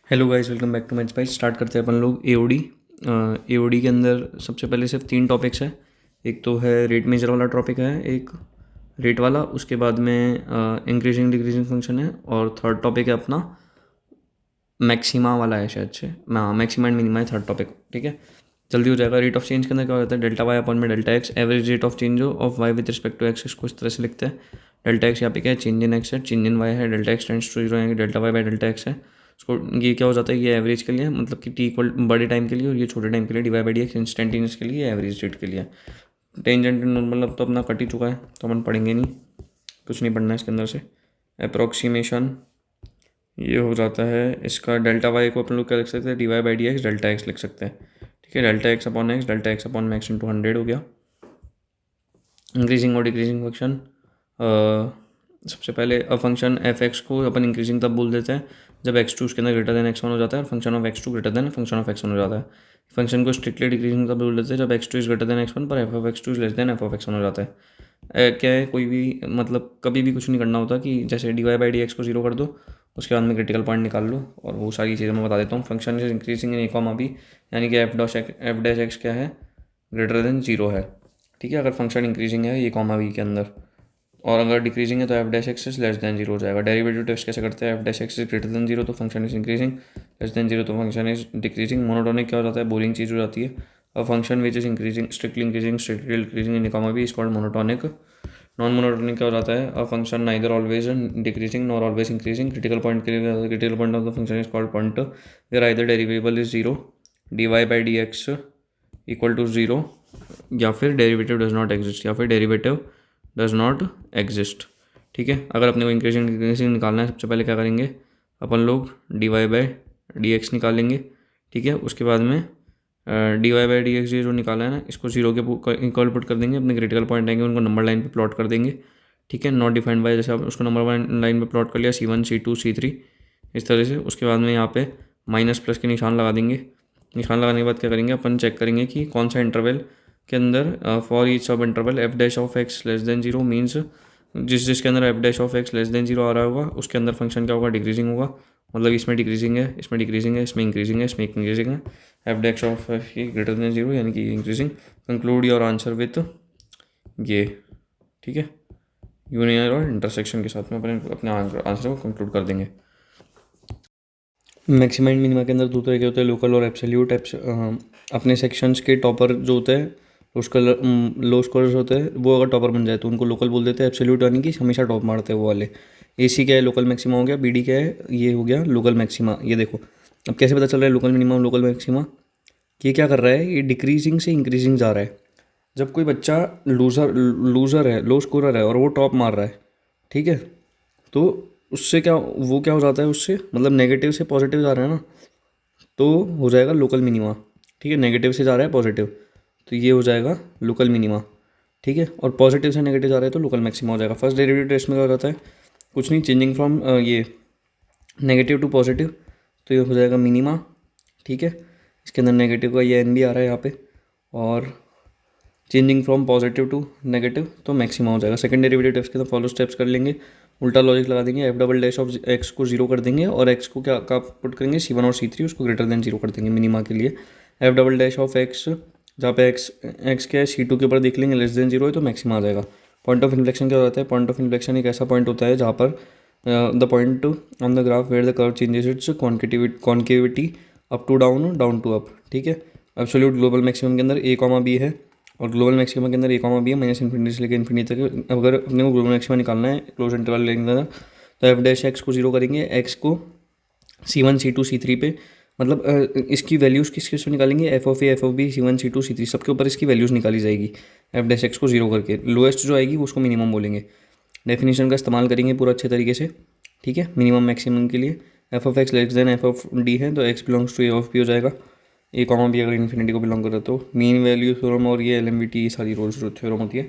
Hello guys, welcome back to my spice. Start करते हैं अपन लोग एओडी। एओडी के अंदर सबसे पहले सिर्फ 3 टॉपिक्स है। एक तो है रेट मेजर वाला टॉपिक है, एक रेट वाला, उसके बाद में इंक्रीजिंग डिक्रीजिंग फंक्शन है, और थर्ड टॉपिक है अपना मैक्सिमा वाला है शायद से। हाँ, मैक्सिमा एंड मिनिमा है थर्ड टॉपिक। ठीक है, जल्दी हो जाएगा। रेट ऑफ चेंज के अंदर क्या होता है, डेल्टा वाई अपॉन में delta X, average rate of change of Y with respect to X, इसको इस तरह से लिखते हैं। डेल्टा एक्स यहाँ पे क्या है, चेंज इन एक्स है, चेंज इन वाई है, delta X tends to zero है, delta Y by delta X है। उसको ये क्या हो जाता है, ये एवरेज के लिए, मतलब कि टी इक्वल बड़े टाइम के लिए, और ये छोटे टाइम के लिए divide by D x instantaneous के लिए, एवरेज रेट के लिए। टेंजेंट नॉर्मल अब तो अपना कट ही चुका है, तो अपन पढ़ेंगे नहीं, कुछ नहीं पढ़ना है इसके अंदर से। अप्रोक्सीमेशन ये हो जाता है इसका, डेल्टा वाई को अपन लोग क्या लिख सकते हैं, D Y by D X delta X लिख सकते हैं। ठीक है, delta X upon max into 100 हो गया। इंक्रीजिंग और डिक्रीजिंग फंक्शन, सबसे पहले फंक्शन एफ एक्स को अपन इंक्रीजिंग तब बोल देते हैं जब एक्स टू उसके अंदर ग्रेटर देन एक्स वन हो जाता है, और function of X two greater than function of X one हो जाता है। फंक्शन को स्ट्रिक्टली डिक्रीजिंग तब बोल देते हैं जब X two is greater than X one पर F of X two is less than F of X one हो जाता है। क्या है, कोई भी मतलब कभी भी कुछ नहीं करना होता कि जैसे D Y by D x को जीरो कर दो, उसके बाद में क्रिटिकल पॉइंट निकाल लो, और वो सारी चीज़ें मैं बता देता हूँ। Function is increasing in A comma B, यानी कि एफ डैश एक्स क्या है, ग्रेटर देन जीरो है। ठीक है, अगर फंक्शन इंक्रीजिंग है ये कॉमा बी के अंदर, और अगर डिक्रीजिंग है तो F dash X is less than zero हो जाएगा। डेरिवेटिव टेस्ट कैसे करते हैं, F dash X is greater than zero तो function is increasing, less than zero तो फंक्शन इज डिक्रीजिंग। मोनोटोनिक क्या हो जाता है, बोरिंग चीज़ हो जाती है। A function which is increasing strictly decreasing in comma B is called monotonic. Non monotonic क्या हो जाता है, a function neither always decreasing nor always increasing. Critical point के लिए critical point of the function is called point where either derivable is zero, D Y by D X equal to zero, या फिर derivative does not exist, या फिर derivative does not exist. ठीक है, अगर अपने को इंक्रीजिंग डिक्रीजिंग निकालना है, सबसे पहले क्या करेंगे अपन लोग, D Y by D X निकालेंगे। ठीक है, उसके बाद में D Y by D X ये जो निकाला है ना, इसको जीरो के इक्वल पुट कर देंगे, अपने क्रिटिकल पॉइंट आएंगे उनको नंबर लाइन पे प्लॉट कर देंगे। ठीक है, नॉट डिफाइंड बाय, जैसे आप उसको नंबर लाइन पे प्लॉट कर लिया, C1 C2 C3 इस तरह से। उसके बाद में यहाँ पे माइनस प्लस के निशान लगा देंगे। निशान लगाने के बाद क्या करेंगे, अपन चेक करेंगे कि कौन सा इंटरवल के अंदर for each sub interval F dash of X less than zero means जिसके अंदर F dash of X less than zero आ रहा होगा उसके अंदर फंक्शन क्या होगा, डिक्रीजिंग होगा। मतलब इसमें डिक्रीजिंग है, इसमें डिक्रीजिंग है, इसमें इंक्रीजिंग है, इसमें इंक्रीजिंग है। F dash of F greater than zero यानी कि increasing. Conclude your answer with ये। ठीक है, यूनियन और इंटरसेक्शन के साथ में अपने आंसर को कंक्लूड कर देंगे। मैक्सिमा एंड मिनिमा के अंदर दो तरह के होते हैं, लोकल और एब्सोल्यूट। अपने सेक्शंस के टॉपर जो होते हैं, लो स्कोरर्स होते हैं, वो अगर टॉपर बन जाए तो उनको लोकल बोल देते हैं। एब्सोल्यूट यानी कि हमेशा टॉप मारते हैं वो वाले। AC क्या है, लोकल मैक्सिमा हो गया। BD क्या है, ये हो गया लोकल मैक्सिमा। ये देखो अब कैसे पता चल रहा है लोकल मिनिमा लोकल मैक्सिमा, कि ये क्या कर रहा है, ये डिक्रीजिंग से इंक्रीजिंग जा रहा है। जब कोई बच्चा लूज़र है, लो स्कोरर है, और वो टॉप मार रहा है, ठीक है, तो उससे क्या, वो क्या हो जाता है, उससे मतलब नेगेटिव से पॉजिटिव जा रहा है ना, तो हो जाएगा लोकल मिनिमा। ठीक है, नेगेटिव से जा रहा है पॉजिटिव, तो ये हो जाएगा लोकल मिनिमा। ठीक है, और पॉजिटिव से नेगेटिव जा रहा है तो लोकल मैक्सिमा हो जाएगा। फर्स्ट डेरिवेटिव टेस्ट में क्या हो जाता है, कुछ नहीं, चेंजिंग फ्रॉम ये नेगेटिव टू पॉजिटिव, तो ये हो जाएगा मिनिमा। ठीक है, इसके अंदर नेगेटिव का ये एन भी आ रहा है यहाँ पे, और changing from positive to negative तो मैक्सिमा हो जाएगा। सेकंड डेरिवेटिव टेस्ट के अंदर फॉलो स्टेप्स कर लेंगे, उल्टा लॉजिक लगा देंगे। F double dash of x को जीरो कर देंगे, और एक्स को क्या का पुट करेंगे, C1 और C3, उसको ग्रेटर देन जीरो कर देंगे मिनिमा के लिए। F double dash of x, जहाँ पे एक्स क्या है, C2 के ऊपर देख लेंगे, लेस देन जीरो है तो मैक्सिमा आ जाएगा। पॉइंट ऑफ इन्फ्लेक्शन क्या होता है, पॉइंट ऑफ इन्फ्लेक्शन एक ऐसा पॉइंट होता है जहाँ पर the point on the graph where the curve changes its concavity up to down, down to up. ठीक है, एब्सोल्यूट ग्लोबल मैक्सिमम के अंदर A, B है, और ग्लोबल मैक्सिमम के अंदर A, B है, माइनस इन्फिनिटी से लेकर इन्फिनिटी तक। अगर अपने को ग्लोबल मैक्सिमम निकालना है क्लोज इंटरवल लेंगे तो एफ डैश एक्स को जीरो करेंगे, एक्स को C1 C2 C3 पे, मतलब इसकी वैल्यूज़ किस किस पे निकालेंगे, F of A, F of B, C1 C2 C3 सबके ऊपर इसकी वैल्यूज़ निकाली जाएगी। एफ डैश एक्स को जीरो करके लोएस्ट जो आएगी उसको मिनिमम बोलेंगे। डेफिनेशन का इस्तेमाल करेंगे पूरा अच्छे तरीके से। ठीक है, मिनिमम मैक्सिमम के लिए F of X less than F of D है तो X belongs to A of B हो जाएगा। A, B अगर इन्फिनिटी को बिलोंग करे तो मीन वैल्यू थ्योरम और ये LMVT सारी रोल्स जो थ्योरम होती है,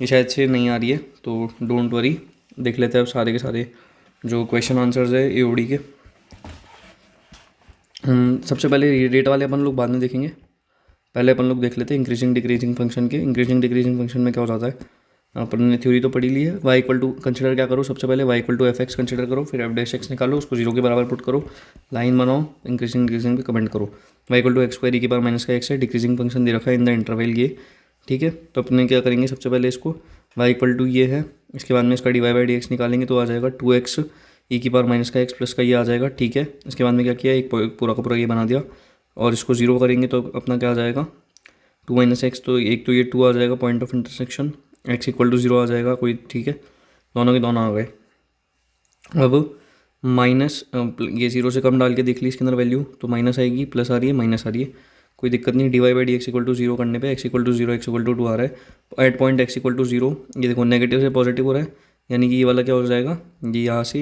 ये शायद से नहीं आ रही है तो डोंट वरी। देख लेते हैं अब सारे के सारे जो क्वेश्चन आंसर्स है AOD के। सबसे पहले रेट वाले अपन लोग बाद में देखेंगे, पहले अपन लोग देख लेते हैं इंक्रीजिंग डिक्रीजिंग फंक्शन के। इंक्रीजिंग डिक्रीजिंग फंक्शन में क्या हो जाता है, अपन ने थ्योरी तो पढ़ी ली है। वाई इक्वल टू कंसिडर क्या करो, सबसे पहले Y equal to F X consider करो, फिर एफ डैश एक्स निकालो, उसको जीरो के बराबर पुट करो, लाइन बनाओ, इंक्रीजिंग पे कमेंट करो। Y equal to X square E की पावर माइनस का एक्स है, डिक्रीजिंग फंक्शन दे रखा है इन द इंटरवल ये, ठीक है। तो अपने क्या करेंगे, सबसे पहले इसको वाई इक्वल टू ये है, इसके बाद में इसका D Y by D X निकालेंगे तो आ जाएगा 2x ई की पावर माइनस का एक्स प्लस का ये आ जाएगा, ठीक है। इसके बाद में क्या किया, एक पूरा का पूरा ये बना दिया और इसको जीरो करेंगे तो अपना क्या आ जाएगा 2 माइनस एक्स, तो एक तो ये 2 आ जाएगा point of intersection, X equal to zero आ जाएगा कोई, ठीक है। दोनों के दोनों आ गए। अब माइनस ये जीरो से कम डाल के देख ली इसके अंदर वैल्यू, तो माइनस आएगी, प्लस आ रही है, माइनस आ रही है, कोई दिक्कत नहीं। D Y by D X equal to zero करने पे X equal to zero X equal to 2 आ रहा है, at point X equal to zero, ये देखो नेगेटिव से पॉजिटिव हो रहा है, यानी कि ये वाला क्या हो जाएगा, ये यहाँ से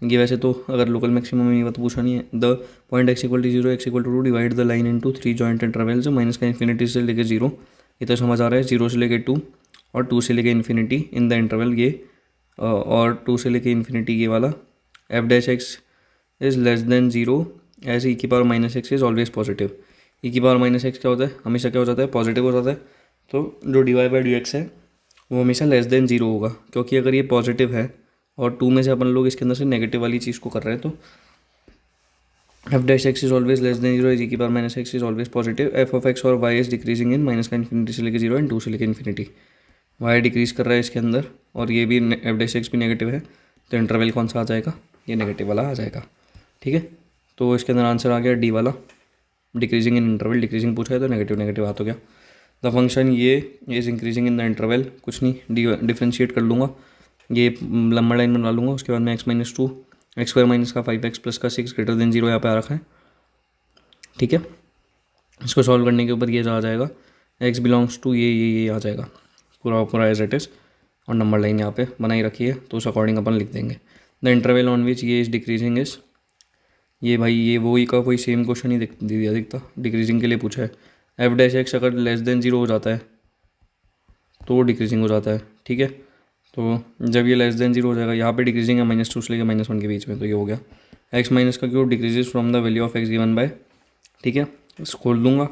ये वैसे तो अगर लोकल मैक्सिमम में ये बात पूछा नहीं है, the point X equal to zero X equal to 2 divide the line into 3 joint intervals, minus का इन्फिनिटी से लेके जीरो, ये तो समझ आ रहा है, जीरो से लेके 2 और 2 से लेके इन्फिनिटी इन द इंटरवल ये, और 2 से लेके इन्फिनिटी ये वाला, F dash X is less than zero as E की power minus X is always positive. E की पावर माइनस एक्स क्या होता है, हमेशा क्या हो जाता है, पॉजिटिव हो जाता है। तो जो d Y by D x है वो हमेशा लेस देन जीरो होगा, क्योंकि अगर ये पॉजिटिव है और 2 में से अपन लोग इसके अंदर से नेगेटिव वाली चीज़ को कर रहे हैं, तो F dash X is always less than zero, G की power minus X is always positive, F of x और Y is decreasing in minus का इन्फिनिटी से लेके जीरो एंड 2 से लेके इन्फिनिटी, वाई डिक्रीज कर रहा है इसके अंदर और ये भी एफ डैश एक्स भी नेगेटिव है, तो इंटरवल कौन सा आ जाएगा, ये नेगेटिव वाला आ जाएगा, ठीक है। तो इसके अंदर आंसर आ गया डी वाला, डिक्रीजिंग इन इंटरवल, डिक्रीजिंग पूछा है तो नेगेटिव नेगेटिव आ तो गया। द फंक्शन ये is increasing in the interval, कुछ नहीं डिफ्रेंशिएट कर लूँगा, ये लंबा लाइन बना लूँगा, उसके बाद में x minus 2 x square minus का 5x प्लस का 6 ग्रेटर देन जीरो यहाँ पे आ रखा है, ठीक है। इसको सॉल्व करने के ऊपर ये आ जाएगा x बिलोंग्स टू ये आ जाएगा पूरा पूरा एज इट इज़, और नंबर लाइन यहाँ पे बनाई रखी है तो उस अकॉर्डिंग अपन लिख देंगे। द इंटरवल ऑन विच ये इज़ डिक्रीजिंग इज, ये भाई ये वही का कोई सेम क्वेश्चन ही दिखता, डिक्रीजिंग के लिए पूछा है। एफ डैश एक्स अगर लेस देन जीरो हो जाता है तो वो डिक्रीजिंग हो जाता है, ठीक है। तो जब ये लेस देन जीरो हो जाएगा, यहाँ पे डिक्रीजिंग है -2 से लेकर -1 के बीच में, तो ये हो गया एक्स माइनस का cube decreases from the value of x given by, ठीक है। इसको खोल दूंगा,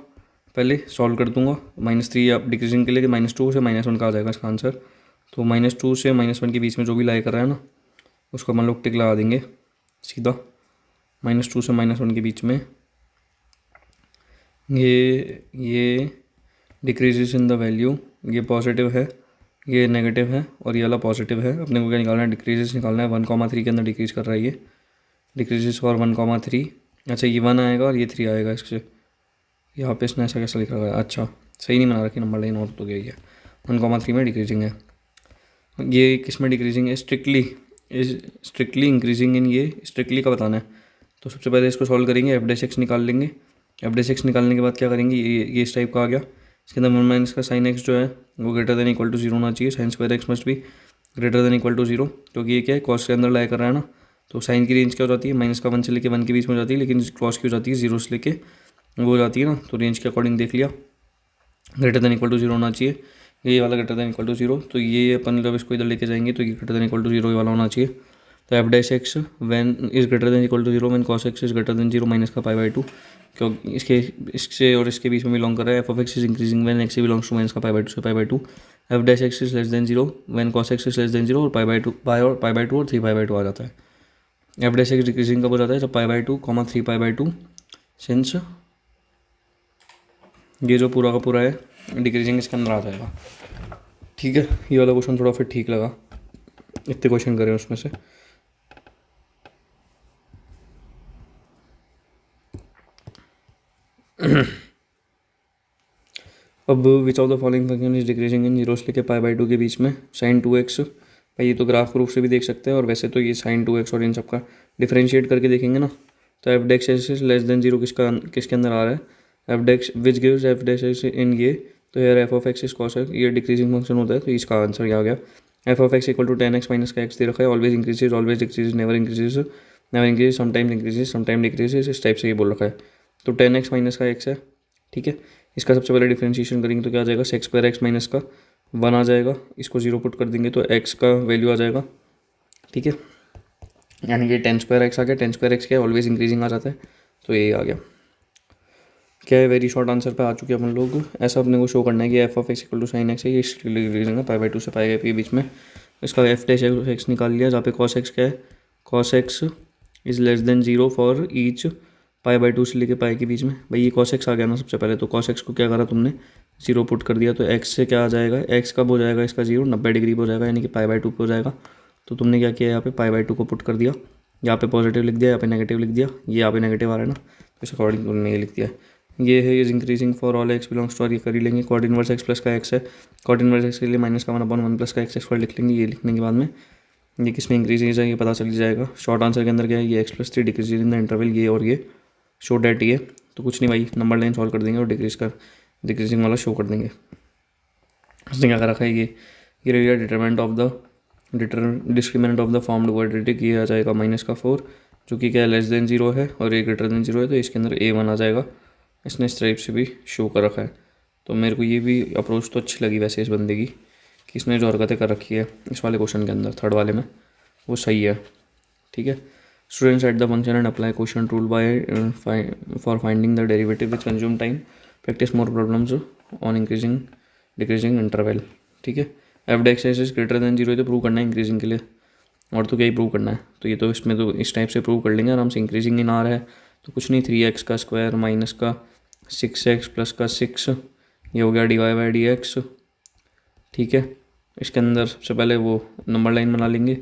पहले सॉल्व कर दूंगा, -3 अब डिक्रीजिंग के लिए -2 से -1 का आ जाएगा इसका आंसर, तो -2 से -1 के बीच में जो भी लाई कर रहा है ना उसको हम लोग टिक लगा देंगे सीधा, -2 से -1 के बीच में ये डिक्रीजेस इन द वैल्यू, ये पॉजिटिव है, ये नेगेटिव है और ये वाला पॉजिटिव है। अपने को क्या निकालना है, डिक्रीजेस निकालना है, 1,3 के अंदर डिक्रीज कर रहा है ये, डिक्रीजेस फॉर 1,3, अच्छा ये 1 आएगा और ये 3 आएगा इससे, यहाँ पे इसने ऐसा कैसा लिखा हुआ है, अच्छा सही नहीं बना रखी नंबर लाइन, और तो यही है 1,3 में डिक्रीजिंग है। ये किस में डिक्रीजिंग है, स्ट्रिक्टली इंक्रीजिंग इन, ये स्ट्रिक्टली का बताना है। तो सबसे पहले इसको सॉल्व करेंगे, एफ डैश एक्स निकाल लेंगे, एफ डैश एक्स निकालने के बाद क्या करेंगे, ये इस टाइप का आ गया, इसके अंदर 1 माइनस का साइन एक्स जो है वो greater than equal to zero होना चाहिए, साइन स्क्वायर एक्स मस्ट भी greater than equal to zero, क्योंकि ये क्या है कॉस के अंदर लाया कर रहा है ना, तो साइन की रेंज क्या हो जाती है, -1 से लेके 1 के बीच में हो जाती है, लेकिन कॉस की हो जाती है 0 से लेके वो हो जाती है ना, तो रेंज के अकॉर्डिंग देख लिया, greater than equal to zero होना चाहिए, ये वाला greater than equal to zero, तो ये अपन जब इसको इधर लेके जाएंगे तो ये greater than equal to zero वाला होना चाहिए। तो F dash x when is greater than equal to zero when cos x is greater than zero minus का π/2, क्योंकि इससे और इसके बीच में बिलोंग कर रहा है, F of X is increasing when X belongs to minus का π/2 से π/2, F dash X is less than zero when cos x is less than zero और π/2 और π/2 और 3π/2 आ जाता है। एफ डैश एक्स डिक्रीजिंग कब हो जाता है, जब π/2 3π/2, सिंस ये जो पूरा का पूरा है डिक्रीजिंग इसके अंदर आ जाएगा, ठीक है। ये वाला क्वेश्चन थोड़ा फिर ठीक लगा, इतने क्वेश्चन करें उसमें से। अब which of the following function is decreasing in, zero से लेके π/2 के बीच में, sin 2x, भाई ये तो ग्राफ के रूप से भी देख सकते हैं और वैसे तो ये sin 2x और इन सब का डिफरेंशिएट करके देखेंगे ना, तो F dash X is less than zero किसके अंदर आ रहा है, F dash which gives F dash X in ये, तो यार F of X is cos X, ये डिक्रीजिंग फंक्शन होता है, तो इसका आंसर ये आ गया। F of x equal to 10x minus का एक्स दे रखा है, always increases always decreases never increases sometime increases sometime decreases, इस टाइप से ये बोल रखा है। तो 10x माइनस का एक्स है, ठीक है। इसका सबसे पहले डिफरेंशिएशन करेंगे तो क्या आ जाएगा, सेक्स स्क्वायर एक्स माइनस का 1 आ जाएगा, इसको 0 पुट कर देंगे तो x का वैल्यू आ जाएगा, ठीक है। यानी कि 10 स्क्वायर एक्स आ गया, 10 स्क्वायर एक्स क्या है ऑलवेज इंक्रीजिंग आ जाता है, तो ये आ गया, क्या है, वेरी शॉर्ट आंसर पे आ चुके हैं अपन लोग। ऐसा अपने को शो करना है कि f of x equal to sine x है, ये स्ट्रिक्टली इंक्रीजिंग है पाई बाई टू से पाई के बीच में। इसका एफ डैश एक्स निकाल लिया, जहाँ पे कॉस एक्स क्या है, cos x is less than zero for each pi by to से लेके पाई के बीच में। भाई ये कॉस एक्स आ गया ना सबसे पहले, तो कॉस एक्स को क्या करा तुमने, जीरो पुट कर दिया, तो एक्स से क्या आ जाएगा, एक्स कब हो जाएगा इसका जीरो, 90 डिग्री पे हो जाएगा, यानी कि पाई बाई टू पे हो जाएगा। तो तुमने क्या किया, यहाँ पे पाई बाई टू को पुट कर दिया, यहाँ पे पॉजिटिव लिख दिया, यहाँ पे नेगेटिव लिख दिया, ये यहाँ पे नेगेटिव आ रहा है ना, तो इस अकॉर्डिंग तुमने ये लिख दिया। ये है is increasing for all x belongs to R, ये कर ही लेंगे। कॉट इनवर्स एक्स प्लस का एक्स है, कॉट इनवर्स एक्स के लिए माइनस का 1/1 प्लस का एक्स स्क्वायर लिख लेंगे। ये लिखने के बाद में ये किस में इंक्रीज है ये पता चल जाएगा। शॉर्ट आंसर के अंदर क्या है, ये x plus 3 decrease in the interval, ये और ये शो डेट ये, तो कुछ नहीं भाई, नंबर लाइन सॉल्व कर देंगे और डिक्रीजिंग वाला शो कर देंगे। उसने क्या कर रखा है, ये रह गया determinant of the discriminant of the formed quadratic, ये आ जाएगा -4, जो कि क्या लेस देन जीरो है और ये ग्रेटर देन जीरो है, तो इसके अंदर A1 आ जाएगा। इसने इस टाइप से भी शो कर रखा है। तो मेरे को ये भी अप्रोच तो अच्छी लगी वैसे इस बंदे की, कि इसने जो हरकतें कर रखी है इस वाले क्वेश्चन के अंदर, थर्ड वाले में, वो सही है। ठीक है, students at the function and apply question rule by for finding the derivative which consume time, practice more problems on increasing decreasing interval. ठीक है, F D x is greater than zero, तो प्रूव करना है increasing के लिए, और तो क्या ही प्रूव करना है। तो ये तो इसमें तो इस टाइप से प्रूव कर लेंगे आराम से। इंक्रीजिंग इन आ रहा है तो कुछ नहीं, 3x का स्क्वायर माइनस का 6x प्लस का 6, ये हो गया dy/dx। ठीक है, इसके अंदर सबसे पहले वो नंबर लाइन बना लेंगे,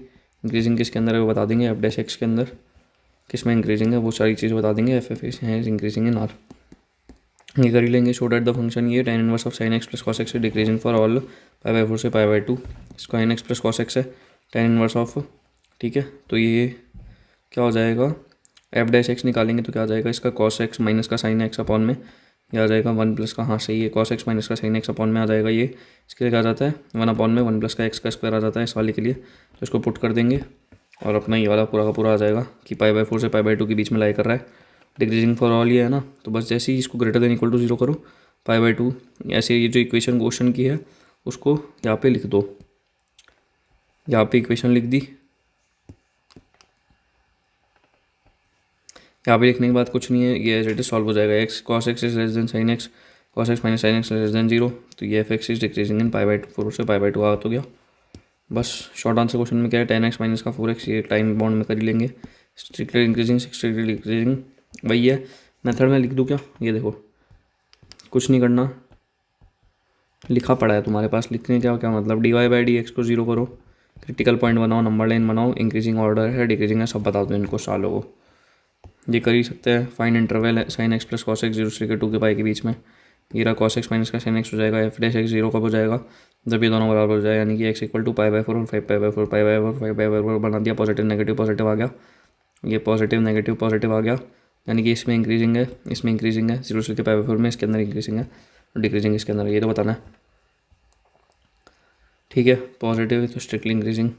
इंक्रीजिंग किसके अंदर है वो बता देंगे, एफ डैश एक्स के अंदर किस में इंक्रीजिंग है वो सारी चीज़ बता देंगे, एफ एफ है इंक्रीजिंग इन आर, ये कर ही लेंगे। शो डेट द फंक्शन ये tan inverse of sine X plus cos X decreasing for all π/4 से π/2, इसका sin X plus cos X है tan इनवर्स ऑफ। ठीक है, तो ये क्या हो जाएगा, एफ डैश एक्स निकालेंगे तो क्या आ जाएगा, इसका कॉस एक्स माइनस का साइन एक्स अपॉन में, ये आ जाएगा 1 प्लस का, हाँ सही है, कॉस एक्स माइनस का साइन एक्स अपॉन में आ जाएगा ये। इसके लिए क्या आ जाता है 1 अपॉन में 1 प्लस का एक्स का स्क्वायर आ जाता है इस वाले के लिए, तो इसको पुट कर देंगे और अपना ये वाला पूरा का पूरा आ जाएगा कि π/4 से π/2 के बीच में लाई कर रहा है। डिक्रीजिंग फॉर ऑल ये है ना, तो बस जैसे ही इसको greater than equal to zero करो, π/2 ऐसे ये जो इक्वेशन क्वेश्चन की है उसको यहाँ पे लिख दो, यहाँ पे इक्वेशन लिख दी, यहाँ पे लिखने के बाद कुछ नहीं है, ये एज इट इज सॉल्व हो जाएगा। X cos x is less than sine x, cos x minus sine x less than zero, तो ये f x is decreasing in π/4 से π/2 आ तो गया। बस शॉर्ट आंसर क्वेश्चन में क्या है, tan x माइनस का 4x, ये टाइम बाउंड में कर ही लेंगे। स्ट्रिक्टली इंक्रीजिंग स्ट्रिक्टली डिक्रीजिंग वही है। मेथड में लिख दूँ क्या, ये देखो कुछ नहीं करना, लिखा पड़ा है तुम्हारे पास, लिखने क्या क्या मतलब, dy/dx को जीरो करो, क्रिटिकल पॉइंट बनाओ, नंबर लाइन बनाओ, इंक्रीजिंग ऑर्डर है डिक्रीजिंग है सब बता दो इनको सालों को, ये कर ही सकते हैं। फाइन इंटरवल है sign X plus cos x 0 से 2 के पाई के बीच में, ये रहा कॉस एक्स माइनस का साइन एक्स हो जाएगा, एफ डैश एक्स जीरो कब हो जाएगा, जब ये दोनों बराबर हो जाए, यानी कि एक्स इक्वल टू π/4 और 5/4 5/4 5/4 बना दिया, पॉजिटिव नेगेटिव आ गया, ये पॉजिटिव नेगेटिव आ गया, यानी कि इसमें इंक्रीजिंग है, इसमें इंक्रीजिंग है 0 से π/4 में, इसके अंदर इंक्रीजिंग है और डिक्रीजिंग इसके अंदर, ये तो बताना है। ठीक है, पॉजिटिव है तो स्ट्रिक्टली इंक्रीजिंग,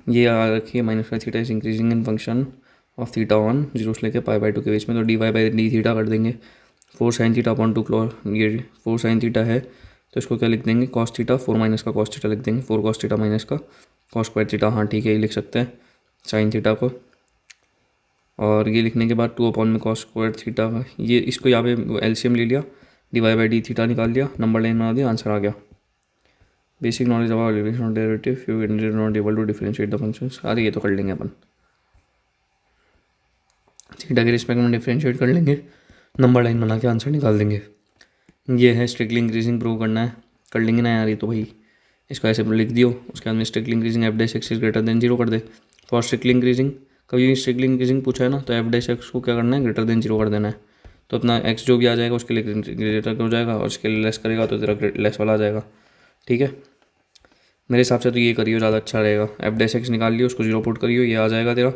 ये आ रखी है माइनस का theta is increasing in function of theta on 0 से लेकर π/2 के बीच में, तो dy/d थीटा कर देंगे 4 sin थीटा अपॉन 2 क्लोर, ये 4 sin थीटा है तो इसको क्या लिख देंगे कॉस थीटा, 4 माइनस का कॉस थीटा लिख देंगे, 4 कॉस थीटा माइनस का कॉस स्क्वायर थीटा, हाँ ठीक है ये लिख सकते हैं साइन थीटा को, और ये लिखने के बाद 2 अपॉन में कॉस स्क्वायर थीटा का, ये इसको यहाँ पे एलसीएम ले लिया, dy/d थीटा निकाल लिया, नंबर लाइन बना दिया, आंसर आ गया। Basic knowledge about derivation derivative, you are not able to differentiate the functions, अरे ये तो कर लेंगे अपन, थीटा के रिस्पेक्ट में डिफरेंशिएट कर लेंगे, नंबर लाइन बना के आंसर निकाल देंगे। ये है स्ट्रिक्टली इंक्रीजिंग प्रूव करना है, कर लेंगे ना यार, ये तो भाई इसको ऐसे लिख दियो, उसके बाद में strictly increasing F dash X is greater than zero कर दे, फॉर स्ट्रिक्टली इंक्रीजिंग, कभी स्ट्रिक्टली इंक्रीजिंग पूछा है ना तो एफ डैश एक्स को क्या करना है ग्रेटर देन जीरो कर देना है, तो अपना एक्स जो भी आ जाएगा उसके लिए ग्रेटर हो जाएगा और उसके लिए लेस करेगा तो तेरा लेस वाला आ जाएगा। ठीक है, मेरे हिसाब से तो ये करियो ज़्यादा अच्छा रहेगा, एफ डैश एक्स निकाल लियो, उसको जीरो पुट करियो, ये आ जाएगा तेरा,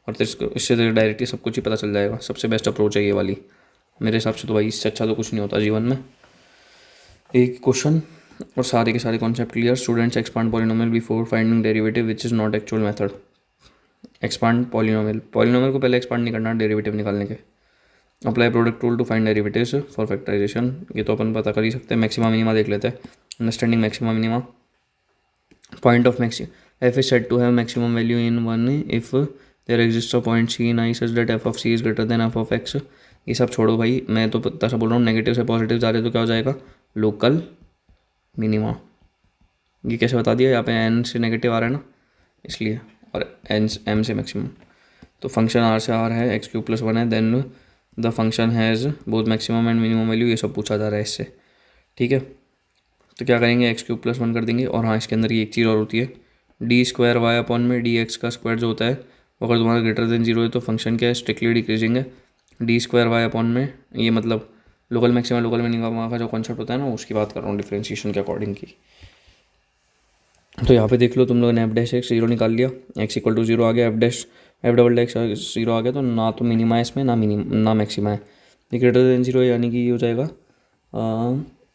और तेरे इससे तेरे डायरेक्टली सब कुछ ही पता चल जाएगा। सबसे बेस्ट अप्रोच है ये वाली मेरे हिसाब से, तो भाई इससे अच्छा तो कुछ नहीं होता जीवन में। एक क्वेश्चन और सारे के सारे concept clear. Students expand polynomial before finding derivative which is not actual method. Expand polynomial को पहले एक्सपांड नहीं करना डेरिवेटिव निकालने के। Apply product rule to find derivatives for factorization, ये तो अपन पता कर ही सकते हैं। मैक्सिमा मिनिमा देख लेते हैं, understanding maxima minima. Point of f is said to have maximum value in one if there exist a point c in I such that f of c is greater than F of x. ये सब छोड़ो भाई, मैं तो पता सा बोल रहा हूँ, नेगेटिव से पॉजिटिव जा रहे तो क्या हो जाएगा, लोकल मिनिमा। ये कैसे बता दिया, यहाँ पे एन से नेगेटिव आ रहा है ना इसलिए, और एन एम से मैक्सिमम। तो फंक्शन आर से आर है, एक्स क्यूब प्लस वन है, then the function has both maximum and minimum value, ये सब पूछा जा रहा है इससे। ठीक है, तो क्या करेंगे, एक्स क्यूब प्लस वन कर देंगे। और हाँ, इसके अंदर ये एक चीज़ और होती है, डी स्क्वायर वाई अपॉन में डी एक्स का स्क्वायर जो होता है, वो अगर तुम्हारा ग्रेटर देन जीरो है तो फंक्शन क्या है, स्ट्रिक्टली डिक्रीजिंग है। डी स्क्वायर वाई अपॉन में, ये मतलब लोकल मैक्सिमम लोकल मिनिमम का जो कॉन्सेप्ट होता है ना, उसकी बात कर रहा हूँ डिफ्रेंशिएशन के अकॉर्डिंग की। तो यहाँ पे देख लो तुम लोगों ने एफ डैश एक्स जीरो निकाल लिया, एक्स इक्वल टू जीरो आ गया, एफ डबल एक्स जीरो आ गया, तो ना तो मिनिमा है इसमें, ना मैक्सिमा है। ये ग्रेटर देन जीरो यानी कि ये हो जाएगा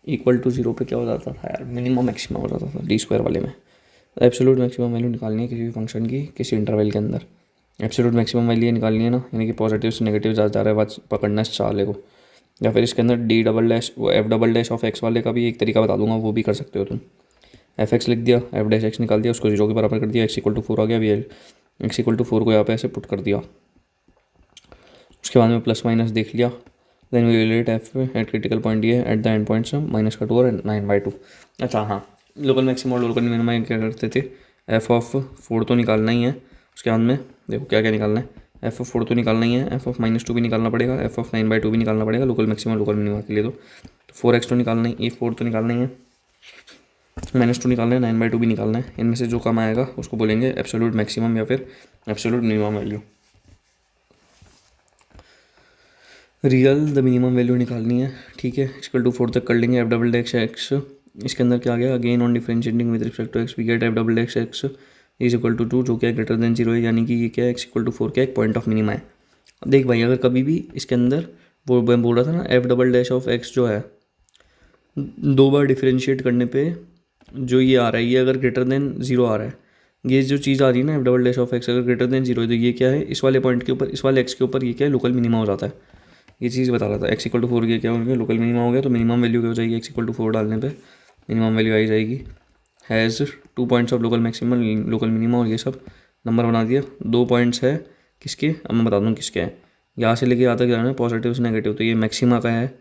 इक्वल टू जीरो पे क्या हो जाता था यार, मिनिमम मैक्सिमम हो जाता था डी स्क्वायर वाले में। एब्सोल्यूट मैक्सिमम वैल्यू निकालनी है किसी भी फंक्शन की किसी इंटरवल के अंदर। एब्सोल्यूट मैक्सिमम वैल्यू निकालनी है ना, यानी कि पॉजिटिव से नेगेटिव जा रहा है, बात पकड़ना है चाले को। या फिर इसके अंदर डी डबल डैश वो F double dash of x वाले का भी एक तरीका बता दूंगा, वो भी कर सकते हो तुम। एफ एक्स लिख दिया, एफ डैश एक्स निकाल दिया, उसको जीरो के बराबर कर दिया, एक्स इक्वल टू फोर आ गया, अभी एक्स इक्वल टू फोर को यहाँ पे ऐसे पुट कर दिया। उसके बाद में प्लस माइनस देख लिया, then we relate f at critical point ये at the end points minus का टू और 9/2। अच्छा हाँ, लोकल मैक्सिमम और लोकल मिनिमम क्या करते थे, एफ ऑफ फोर तो निकालना ही है। उसके बाद में देखो क्या क्या निकालना है, एफ ऑफ फोर तो निकालना ही है, एफ ऑफ माइनस टू भी निकालना पड़ेगा, एफ ऑफ 9/2 भी निकालना पड़ेगा लोकल मैक्सिमम लोकल मिनिमम के लिए। तो फोर एक्स तो निकालना ही, ये फोर तो निकालना ही है, माइनस टू निकालना है, 9/2 भी निकालना है। इनमें से जो कम आएगा उसको बोलेंगे एब्सोल्यूट मैक्सिमम या फिर absolute minimum value. Real the minimum value निकालनी है। ठीक है, इक्वल टू फोर तक कर लेंगे, एफ डबल एक्स एक्स इसके अंदर क्या आ गया, again on differentiating with respect to x we get f double x x is equal to two, जो क्या है ग्रेटर देन जीरो है, यानी कि ये क्या है, एक्स इक्वल टू फोर क्या एक पॉइंट ऑफ मिनिमा है। अब देख भाई, अगर कभी भी इसके अंदर वो मैं बोल रहा था ना, F double dash of x जो है दो बार डिफरेंशिएट करने पे जो ये आ रहा है, ये अगर ग्रेटर देन जीरो आ रहा है, ये जो चीज़ आ रही है ना F double dash of x अगर ग्रेटर देन जीरो है, तो ये क्या है, इस वाले पॉइंट के ऊपर, इस वाले एक्स के ऊपर ये क्या है, लोकल मिनिमा हो जाता है। ये चीज़ बता रहा था, एक्स इक्वल टू फोर ये क्या हो गया, लोकल मिनिमा हो गया, तो मिनिमम वैल्यू क्या हो जाएगी, एक्स इक्वल टू फोर डालने पे मिनिमम वैल्यू आई जाएगी। Has two points of local maximum local minima, और ये सब नंबर बना दिया। दो पॉइंट्स है किसके, अब मैं बता दूँ किसके हैं, यहाँ से लेके यहाँ तक जाना है पॉजिटिव से नेगेटिव, तो ये मैक्सिमा का है,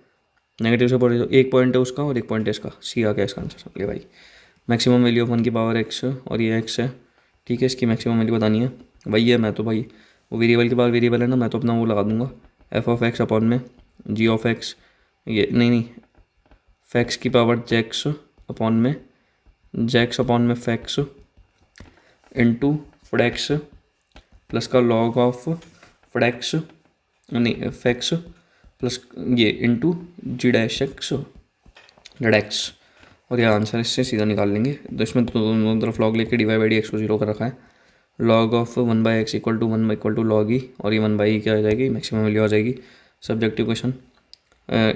नेगेटिव से पॉजिटिव एक पॉइंट है उसका और एक पॉइंट है इसका, सी आ गया इसका आंसर। ये भाई मैक्सिमम वैल्यू ऑफ वन की पावर एक्स और ये एक्स है। ठीक है, इसकी मैक्सिमम वैल्यू बतानी है भाई, ये मैं तो भाई वो वेरिएबल के बाद वेरिएबल है ना, मैं तो अपना वो लगा दूंगा एफ ऑफ एक्स अपॉन में जी ऑफ एक्स, ये नहीं फैक्स की पावर जैक्स अपॉन में जैक्स अपॉन में फैक्स इंटू फ्रैक्स प्लस का लॉग ऑफ फ्रैक्स नहीं फैक्स प्लस ये इंटू जी डैश एक्स जेड एक्स, और ये आंसर इससे सीधा निकाल लेंगे। तो इसमें तो दोनों तरफ लॉग लेके डिवाइड बाई डी एक्स को जीरो कर रखा है, log of one by x equal to one equal to log e, और ये वन बाई क्या आ जाएगी, मैक्सिमम वैल्यू आ जाएगी। सब्जेक्टिव क्वेश्चन,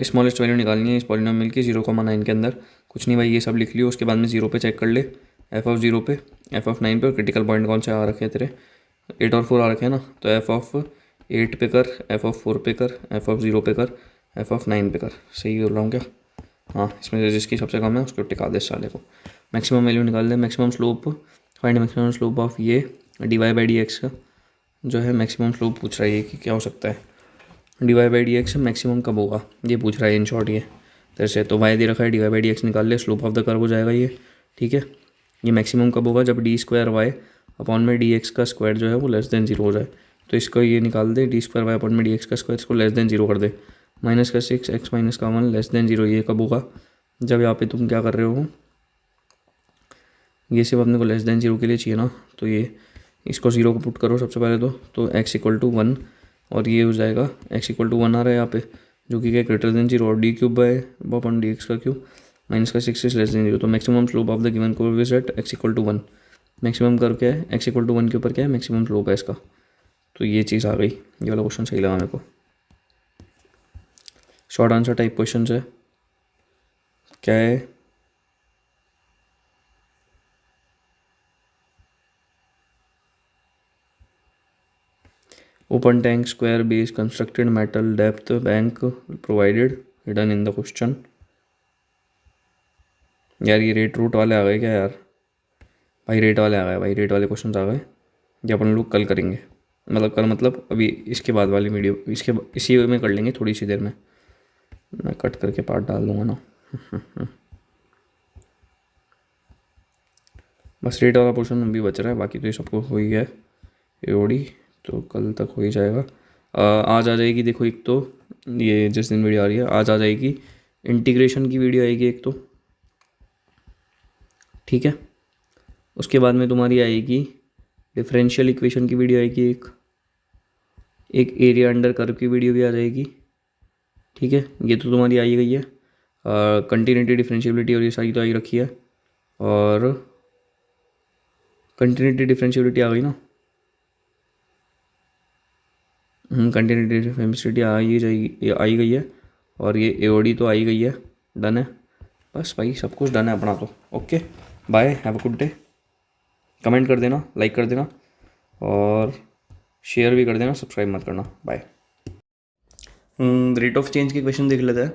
स्मॉलेस्ट वैल्यू निकालनी है इस पॉलिनोमियल की 0,9 के अंदर। कुछ नहीं भाई, ये सब लिख लियो, उसके बाद में जीरो पे चेक कर ले, एफ ऑफ जीरो पे, एफ ऑफ 9 पे, और क्रिटिकल पॉइंट कौन से आ रखे हैं तेरे, 8 और 4 आ रखे हैं ना, तो एफ ऑफ 8 पे कर, एफ ऑफ 4 पे कर, एफ ऑफ 0 पे कर, एफ ऑफ 9 पे कर। सही बोल रहा हूँ क्या, हाँ, इसमें से जिसकी सबसे कम है उसको टिका दे इस साले को। मैक्सिमम वैल्यू निकाल दे, maximum slope, find maximum slope of ये d Y by D x का जो है मैक्सिमम स्लोप पूछ रहा है, ये कि क्या हो सकता है, d Y by D x maximum कब होगा ये पूछ रहा है इन शॉर्ट। ये जैसे तो वाई दे रखा है, d Y by D x निकाल ले, स्लोप ऑफ द कर्व हो जाएगा ये। ठीक है, ये मैक्सिमम कब होगा, जब डी स्क्वायर वाई अपॉन में डी एक्स का स्क्वायर जो है वो लेस देन जीरो हो जाए। तो इसको ये निकाल दे, डी स्क्वायर वाई अपॉन में डी एक्स का स्क्वायर, इसको लेस देन जीरो कर दे, माइनस का 6 एक्स माइनस का 1 लेस देन जीरो, ये कब होगा, जब यहाँ पे तुम क्या कर रहे हो, ये सिर्फ अपने को लेस देन जीरो के लिए चाहिए ना, तो ये इसको जीरो को पुट करो सबसे पहले तो एक्स इक्वल टू वन, और ये हो जाएगा एक्स इक्वल टू वन आ रहा है यहाँ पे, जो कि क्या ग्रेटर देन जीरो, और d cube by upon d x का क्यूब माइनस का 6 इज लेस देन जीरो। तो maximum slope of the given curve is at x equal to one, maximum curve क्या है, एक्स इक्वल टू वन के ऊपर क्या है, मैक्सिमम स्लोप है इसका। तो ये चीज़ आ गई, ये वाला क्वेश्चन सही लगा मेरे को, शॉर्ट आंसर टाइप क्वेश्चन है। क्या है, open tank square base constructed metal depth bank provided hidden in the question. यार ये रेट रूट वाले आ गए क्या यार, भाई रेट वाले आ गए भाई, रेट वाले क्वेश्चन आ गए, ये अपन लोग कल करेंगे। मतलब कल मतलब अभी इसके बाद वाली वीडियो इसी में कर लेंगे थोड़ी सी देर में, मैं कट करके पार्ट डाल दूँगा ना। बस रेट वाला पोर्शन भी बच रहा है, बाकी तो ये सबको हो ही है एओडी, तो कल तक हो ही जाएगा। आज आ जाएगी देखो, एक तो ये जिस दिन वीडियो आ रही है आज आ जाएगी इंटीग्रेशन की वीडियो आएगी एक तो, ठीक है। उसके बाद में तुम्हारी आएगी डिफरेंशियल इक्वेशन की वीडियो आएगी एक एरिया अंडर कर्व की वीडियो भी आ जाएगी, ठीक है। ये तो तुम्हारी आई गई है। कंटिन्यूटी डिफरेंशियबिलिटी और ये सारी तो आई रखी है, और कंटिन्यूटी डिफरेंशियबिलिटी आ गई ना, कंटिन्यूटी डिफरेंशियबिलिटी आ ही जाएगी, आई गई है। और ये एओडी तो आई गई है, डन है। बस भाई सब कुछ डन है अपना तो। Okay bye, have a good day. Comment कर देना, लाइक कर देना और शेयर भी कर देना, सब्सक्राइब मत करना। बाय। रेट ऑफ चेंज के क्वेश्चन देख लेते हैं,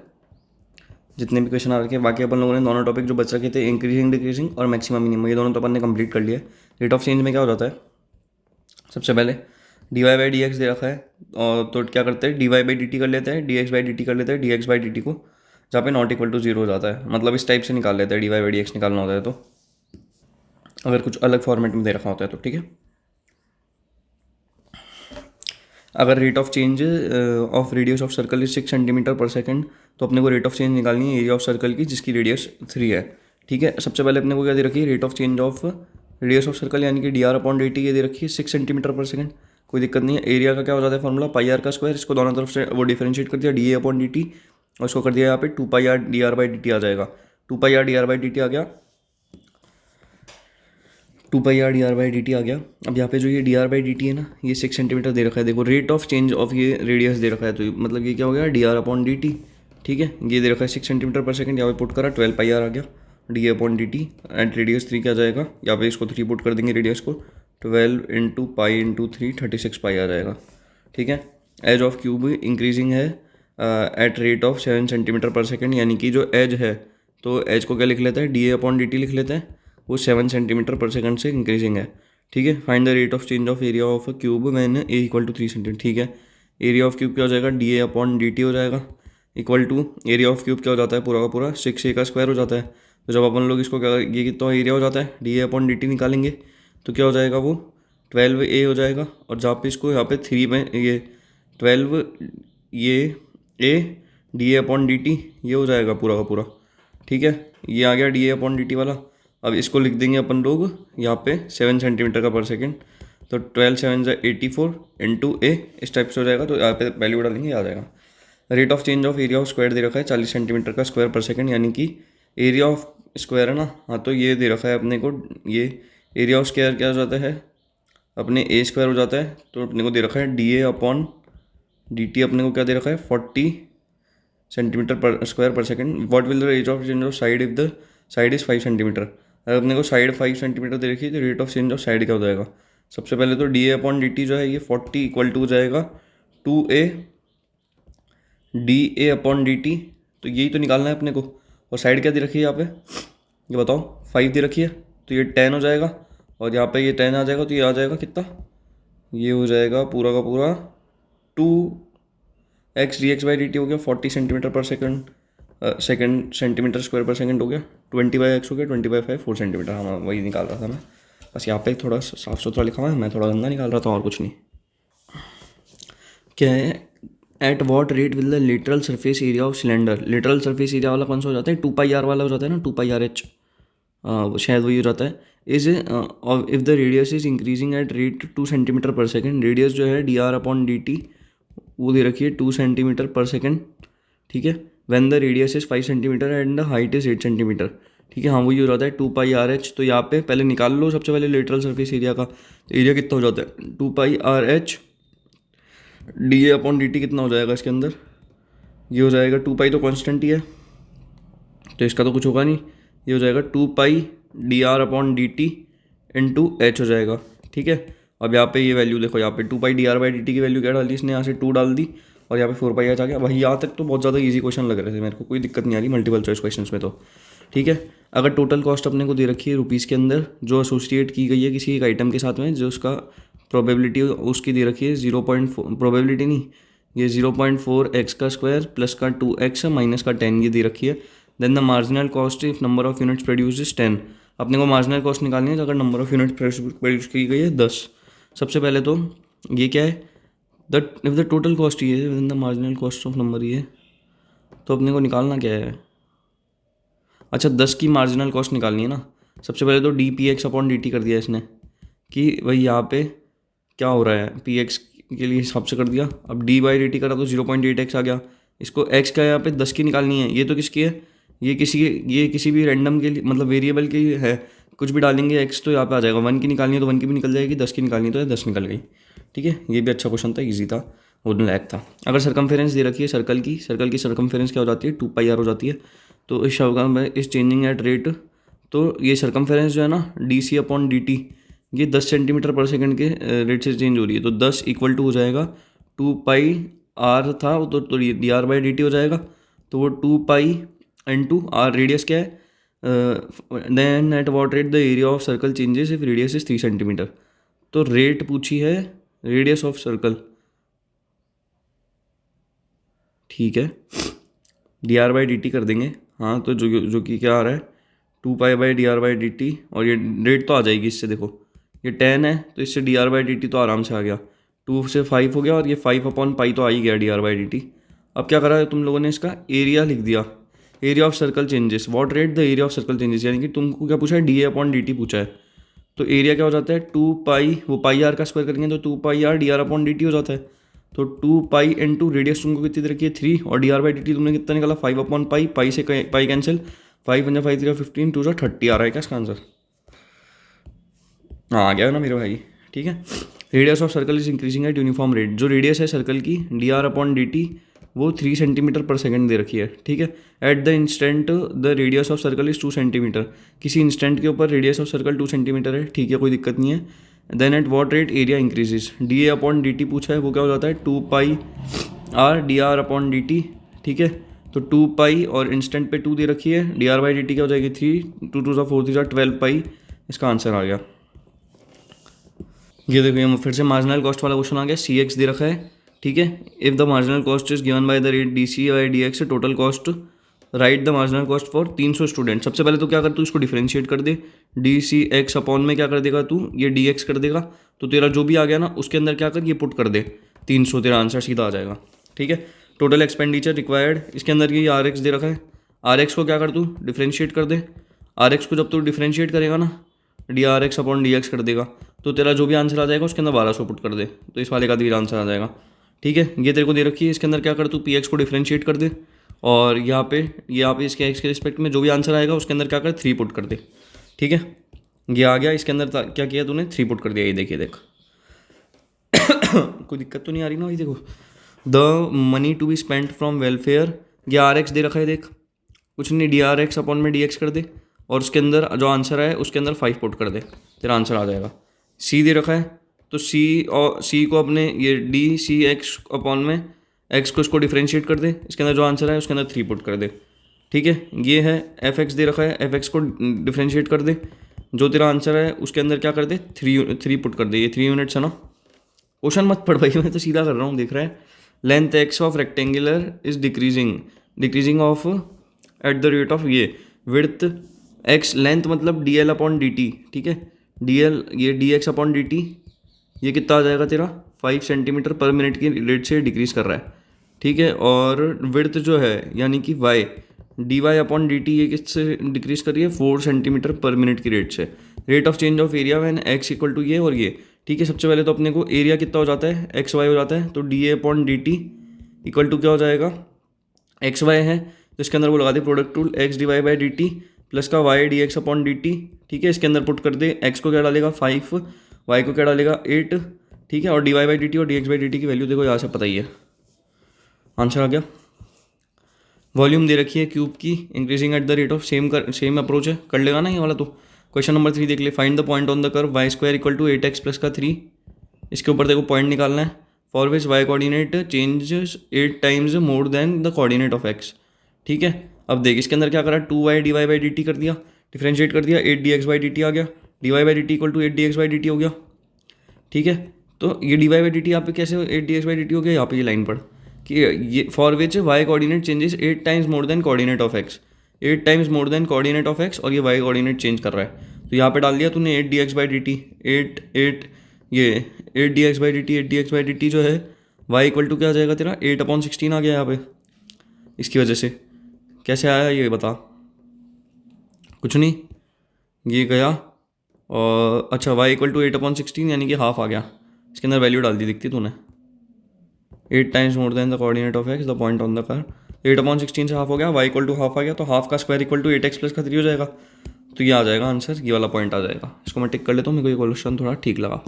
जितने भी क्वेश्चन आ रखे हैं। बाकी अपन लोगों ने दोनों टॉपिक जो बच रखे थे, इंक्रीजिंग डिक्रीजिंग और मैक्सिमम मिनिमम, ये दोनों तो अपन ने कंप्लीट कर लिया है। रेट ऑफ चेंज में क्या हो जाता है, सबसे पहले d Y by D x दे रखा है, और तो क्या करते हैं D Y by d t कर लेते हैं, d x by d t कर लेते हैं, d x by d t को जहाँ पे नॉट इक्वल टू जीरो हो जाता है, मतलब इस टाइप से निकाल लेते हैं D Y by D x निकालना होता है तो, अगर कुछ अलग फॉर्मेट में दे रखा होता है तो, ठीक है। अगर rate of change of radius of circle is 6 centimetre पर सेकंड, तो अपने को रेट ऑफ चेंज निकालनी है एरिया ऑफ सर्कल की जिसकी रेडियस 3 है, ठीक है। सबसे पहले अपने को क्या दे रखी है, rate of change of radius of circle यानी कि D r upon d t ये दे रखी है 6 सेंटीमीटर पर सेकंड, कोई दिक्कत नहीं है। एरिया का क्या हो जाता है फॉर्मूला, पाई आर का स्क्वायर, इसको दोनों तरफ से वो डिफरेंशिएट कर दिया, d a upon d t, और उसको कर दिया यहाँ पे 2 pi r d r by d t आ जाएगा। 2 pi r d r by d t आ गया, 2 pi r d r by d t आ गया। अब यहाँ पे जो ये d r by d t है ना, ये 6 सेंटीमीटर दे रखा है। देखो रेट ऑफ चेंज ऑफ ये रेडियस दे रखा है, तो मतलब ये क्या हो गया, D r upon d t, ठीक है। ये दे रखा है 6 सेंटीमीटर पर सेकंड, यहाँ पे पुट करा 12 पाई आर आ गया, D upon d T and radius 3 क्या जाएगा, यहाँ पे इसको 3 पुट कर देंगे रेडियस को, 12 इंटू पाई इंटू 3 36 पाई आ जाएगा, ठीक है। एज ऑफ क्यूब इंक्रीजिंग है एट रेट ऑफ 7 सेंटीमीटर पर सेकेंड, यानी कि जो एज है तो एज को क्या लिख लेते हैं, D a upon d T लिख लेते हैं, वो 7 सेंटीमीटर पर सेकंड से इंक्रीजिंग है, ठीक है। Find the rate of change of area of a cube when a equal to 3 centimetre, ठीक है। एरिया ऑफ क्यूब क्या हो जाएगा, d a upon d t हो जाएगा, equal to area of cube क्या हो जाता है पूरा का पूरा 6 ए का स्क्वायर हो जाता है। तो जब अपन लोग इसको क्या, ये कितना एरिया हो जाता है, D a upon d T निकालेंगे तो क्या हो जाएगा, वो 12 ए हो जाएगा, और जहाँ पे इसको यहाँ पे 3 में ये 12 ये A D a upon d t ये हो जाएगा पूरा का पूरा, ठीक है। ये आ गया D a upon d T वाला। अब इसको लिख देंगे अपन लोग यहाँ पे 7 सेंटीमीटर का पर सेकंड, तो 12 7 84 इंटू ए इस टाइप से हो जाएगा, तो यहाँ पे वैल्यू डालेंगे आ जाएगा। Rate of change of area of square दे रखा है 40 सेंटीमीटर का स्क्वायर पर सेकंड, यानी कि एरिया ऑफ स्क्वायर है ना, हाँ तो ये दे रखा है अपने को, ये एरिया ऑफ स्क्वायर क्या हो जाता है अपने ए स्क्वायर हो जाता है, तो अपने को दे रखा है D a upon d T, अपने को क्या दे रखा है 40 सेंटीमीटर पर स्क्वायर पर second. What will the rate of change of side if the side is 5 centimetre, अगर अपने को साइड 5 सेंटीमीटर दे रखी है तो rate of change of side क्या हो जाएगा। सबसे पहले तो d a upon d t जो है ये 40 इक्वल टू हो जाएगा 2a D a upon d T, तो यही तो निकालना है अपने को। और साइड क्या दे रखी है यहाँ पे, ये बताओ 5 दे रखी है, तो ये 10 हो जाएगा, और यहाँ पे ये 10 आ जाएगा, तो ये आ जाएगा कितना, ये हो जाएगा पूरा का पूरा 2x D x by d t हो गया 40 सेंटीमीटर पर सेकंड, सेकंड सेंटीमीटर स्क्वायर पर सेकंड हो गया, 20/x हो गया 20/5 4 सेंटीमीटर। हाँ वही निकाल रहा था मैं, बस यहाँ पे थोड़ा साफ सुथरा लिखा हुआ है, मैं थोड़ा गंदा निकाल रहा था और कुछ नहीं। क्या है, at what rate will the literal surface area of cylinder, literal surface area वाला कौन सा हो जाता है, 2 पाई आर वाला हो जाता है ना, 2 पाई आर एच, शायद वही हो जाता है। Is if the radius is increasing at rate 2 centimetre पर सेकेंड, रेडियस जो है d r upon d T वो दे रखी है 2 सेंटीमीटर पर सेकेंड, ठीक है। When the radius is 5 centimetre and the height is 8 centimetre, ठीक है। हाँ वही हो जाता है 2 पाई आर एच, तो यहाँ पे पहले निकाल लो सबसे पहले लिटरल सरफेस एरिया का, तो एरिया कितना हो जाता है 2 pi r h d a upon d t कितना हो जाएगा इसके अंदर, ये हो जाएगा 2 पाई तो कॉन्स्टेंट ही है, तो इसका तो कुछ होगा नहीं, ये हो जाएगा 2 pi d r upon d t into h हो जाएगा, ठीक है। अब यहाँ पे ये वैल्यू देखो, यहाँ पे 2 pi d r by d t की वैल्यू क्या डाल दी इसने, यहाँ से 2 डाल दी, और यहाँ पे 4 पाई एच आ गया। भाई यहाँ तक तो बहुत ज़्यादा इजी क्वेश्चन लग रहे थे मेरे को, कोई दिक्कत नहीं आ रही मल्टीपल चॉइस क्वेश्चन में तो, ठीक है। अगर टोटल कॉस्ट अपने को दे रखी है रुपीज़ के अंदर जो एसोसिएट की गई है किसी एक आइटम के साथ में, जो उसका प्रोबेबिलिटी उसकी दे रखी है 0.4, प्रोबेबिलिटी नहीं, ये 0.4 एक्स का स्क्वायर प्लस का 2x माइनस का 10 ये दे रखी है। Then the marginal cost if number of units produce is 10। अपने को मार्जिनल कॉस्ट निकालनी है अगर नंबर ऑफ यूनिट प्रोड्यूस की गई है 10। सबसे पहले तो ये क्या है, इफ द टोटल कॉस्ट ये है the marginal cost of number ये, तो अपने को निकालना क्या है, अच्छा 10 की मार्जिनल कॉस्ट निकालनी है ना। सबसे पहले तो D P x upon d t कर दिया इसने कि भाई यहाँ पे क्या हो रहा है, पी एक्स के लिए हिसाब से कर दिया। अब डी बाई डी टी करा तो 0.8x आ गया। इसको x का यहाँ पे 10 की निकालनी है, ये तो किसकी है, ये किसी भी रैंडम के लिए मतलब वेरिएबल की है, कुछ भी डालेंगे x तो यहाँ पे आ जाएगा। 1 की निकालनी है तो 1 की भी निकल जाएगी, 10 की निकालनी है तो 10 निकल गई। ठीक है, ये भी अच्छा क्वेश्चन था, ईजी था, वुडन लायक था। अगर सर्कमफेरेंस दे रखी है सर्कल की सर्कमफेरेंस क्या हो जाती है 2πr हो जाती है। तो इस शब्द में इस चेंजिंग एट रेट, तो ये सर्कमफेरेंस जो है ना d c upon d t, ये 10 सेंटीमीटर पर सेकंड के रेट से चेंज हो रही है। तो 10 इक्वल टू हो जाएगा 2πr था वो तो d r by d t हो जाएगा। तो वो 2π/r रेडियस क्या है, then at what rate the area of circle changes if radius is 3 centimetre. तो रेट पूछी है रेडियस ऑफ सर्कल, ठीक है, d r by d t कर देंगे। हाँ तो जो कि क्या आ रहा है 2π/dr/dt, और ये रेट तो आ जाएगी इससे, देखो ये 10 है तो इससे D r by d T तो आराम से आ गया, 2 से 5 हो गया और ये 5/π तो आ ही गया D r by d T. अब क्या करा है तुम लोगों ने, इसका एरिया लिख दिया, area of circle changes, what rate the area of circle changes, यानी कि तुमको क्या पूछा है D a upon d t पूछा है। तो एरिया क्या हो जाता है 2π, वो πr का स्क्वायर करेंगे तो 2πr d r upon d t हो जाता है। तो 2π इंटू रेडियस तुमको कितनी रखी है 3, और D r by d T तुमने कितना निकाला 5/π, पाई से पाई कैंसिल, 5 × 5 = 15, 2 × 30 आ रहा है क्या इसका आंसर। हाँ आ गया ना मेरे भाई, ठीक है। Radius of circle is increasing at uniform rate, जो रेडियस है सर्कल की D r upon d T वो 3 सेंटीमीटर पर सेकंड दे रखी है, ठीक है। At the instant the radius of circle is 2 centimetre, किसी इंस्टेंट के ऊपर रेडियस ऑफ सर्कल 2 सेंटीमीटर है, ठीक है, कोई दिक्कत नहीं है। Then at what rate area increases, d a upon d t पूछा है, वो क्या हो जाता है 2πr d r upon d t, ठीक है। तो 2π और इंस्टेंट पे 2 दे रखी है, d r by d T क्या हो जाएगी 3, 2 2 4 3 12π, इसका आंसर आ गया। ये देखो ये फिर से मार्जिनल कॉस्ट वाला क्वेश्चन आ गया, सी एक्स दे रखा है, ठीक है। If the marginal cost is given by the rate d c by D x, total cost write the marginal cost for 300 student. सबसे पहले तो क्या कर तू इसको डिफरेंशिएट कर दे, डी सी एक्स अपॉन में क्या कर देगा तू, ये डी एक्स कर देगा। तो तेरा जो भी आ गया ना उसके अंदर क्या कर ये पुट कर दे 300, तेरा आंसर सीधा आ जाएगा, ठीक है। टोटल एक्सपेंडिचर रिक्वायर्ड, इसके अंदर ये आर एक्स दे रखा है, आर एक्स को क्या कर तू डिफरेंशिएट कर दे। आर एक्स को जब तू डिफरेंशिएट करेगा ना D r x upon d x कर देगा, तो तेरा जो भी आंसर आ जाएगा उसके अंदर 1200 पुट कर दे, तो इस वाले का भी आंसर आ जाएगा, ठीक है। ये तेरे को दे रखी है, इसके अंदर क्या कर तू पी एक्स को डिफरेंशिएट कर दे, और यहाँ पे इसके एक्स के रिस्पेक्ट में जो भी आंसर आएगा उसके अंदर क्या कर 3 पुट कर दे, ठीक है। ये आ गया, इसके अंदर क्या किया तूने 3 पुट कर दिया, ये देखिए देख कोई दिक्कत तो नहीं आ रही ना, ये देखो the money to be spend from welfare, ये आर एक्स दे रखा है, देख कुछ नहीं, डी आर एक्स अपॉन में डी एक्स कर दे, और उसके अंदर जो आंसर है उसके अंदर 5 पुट कर दे, तेरा आंसर आ जाएगा। सी दे रखा है, तो सी और सी को अपने ये डी सी एक्स अपॉन में एक्स को इसको डिफरेंशिएट कर दे, इसके अंदर जो आंसर है उसके अंदर 3 पुट कर दे, ठीक है। ये है एफ एक्स दे रखा है, एफ एक्स को डिफरेंशिएट कर दे, जो तेरा आंसर है उसके अंदर क्या कर दे 3 पुट कर दे, ये 3 यूनिट्स है ना। क्वेश्चन मत पढ़ भाई, मैं तो सीधा कर रहा हूँ, देख रहा है। Length x of rectangular is decreasing of at the rate of ये विड्थ एक्स, लेंथ मतलब D L upon d t, ठीक है। डी एल ये D x upon d t, ये कितना आ जाएगा तेरा 5 सेंटीमीटर पर मिनट की रेट से डिक्रीज़ कर रहा है, ठीक है। और विड्थ जो है यानी कि y d y upon d t, ये किससे डिक्रीज़ कर रही है 4 सेंटीमीटर पर मिनट की रेट से। Rate of change of area when x equal to ये और ये, ठीक है। सबसे पहले तो अपने को एरिया कितना हो जाता है एक्स वाई हो जाता है, तो d a upon d t equal to क्या हो जाएगा एक्स वाई है, तो इसके अंदर वो लगा दे product rule x d Y by d t plus का y d x upon d t, ठीक है। इसके अंदर पुट कर दे, एक्स को क्या डालेगा 5, वाई को क्या डालेगा 8, ठीक है। और d Y by d t और d x by d t की वैल्यू देखो यहाँ से पता ही है, आंसर आ गया। वॉल्यूम दे रखी है क्यूब की, increasing at the rate of same approach है, कर लेगा ना ये वाला। तो क्वेश्चन नंबर 3 देख ले, find the point on the curve y square equal to 8x plus का 3, इसके ऊपर देखो पॉइंट निकालना है। For which y coordinate changes 8 times more than the coordinate of x, ठीक है। अब देख इसके अंदर क्या करा 2y d Y by d t कर दिया, डिफ्रेंशिएट कर दिया, 8 d x by d t आ गया, d Y by d t equal to 8 d x by d t हो गया, ठीक है। तो ये d Y by d t यहाँ पे कैसे eight d x by d t हो गया, यहाँ पे ये लाइन पढ़ कि ये for which y coordinate changes 8 times more than coordinate of x, 8 times more than coordinate of x, और ये वाई कोऑर्डिनेट चेंज कर रहा है। तो यहाँ पे डाल दिया तूने eight d x by d t, ये eight d x by d t, eight d x by d t जो है वाई इक्वल टू क्या आ जाएगा तेरा 8/16 आ गया यहाँ पे। इसकी वजह से कैसे आया ये बता। कुछ नहीं, ये गया और अच्छा वाई इक्वल टू 8/16 यानी कि हाफ आ गया। इसके अंदर वैल्यू डाल दी, दिखती तूने 8 times more than the coordinate of x the point on the curve, 8/16 से हाफ हो गया, वाई इक्वल टू हाफ आ गया, तो हाफ का square equal to 8x plus का 3 हो जाएगा। तो ये आ जाएगा आंसर, ये वाला पॉइंट आ जाएगा। इसको मैं टिक कर लेता हूँ, मेरे को ये क्वेश्चन थोड़ा ठीक लगा।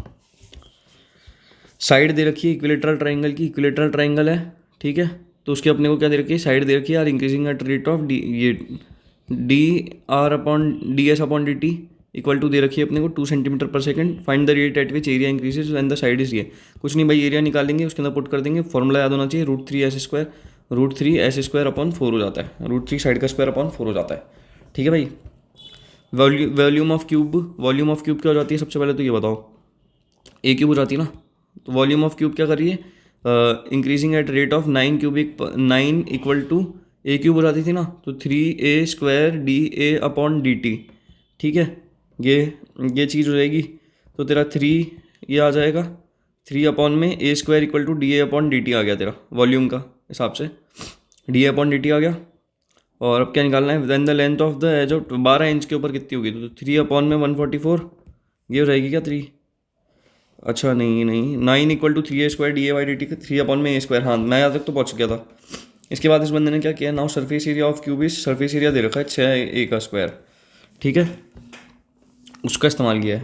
साइड दे रखी है इक्विलेटरल ट्राइंगल की, इक्विलेटरल ट्राइंगल है ठीक है। तो उसके अपने को क्या दे रखी है, साइड दे रखी है r increasing at rate of d, ये डी.s/dt इक्वल टू दे रखी है अपने को 2 सेंटीमीटर पर second. Find the rate at which area increases when the side is ये। कुछ नहीं भाई, एरिया निकालेंगे, उसके अंदर पुट कर देंगे, फॉर्मूला याद होना चाहिए, √3s², √3s² होता है, √3 साइड का स्क्वायर अपॉन 4 हो जाता है ठीक है भाई। Volume of cube, volume of cube क्या हो जाती है सबसे पहले तो ये बताओ, ए क्यूब हो जाती है ना। तो वॉल्यूम ऑफ क्यूब क्या कर रही है, increasing at rate of 9 cubic 9 equal to a cube हो जाती थी ना, तो 3a² dA/dt ठीक है। ये चीज़ हो जाएगी, तो तेरा 3 ये आ जाएगा, 3 में a² इक्वल टू dA/dt आ गया तेरा वॉल्यूम का हिसाब से, dA/dt आ गया। और अब क्या निकालना है, when the length of the edge of 12 inch के ऊपर कितनी होगी, तो 3 में 144 ये हो जाएगी क्या 3, अच्छा नहीं 9 इक्वल टू 3a² dA/dt का 3 में a², हाँ मैं यहाँ तक तो पहुँच गया था। इसके बाद इस बंदे ने क्या किया, now surface area of cube is, surface area दे रखा है 6a का स्क्वायर ठीक है, उसका इस्तेमाल किया है।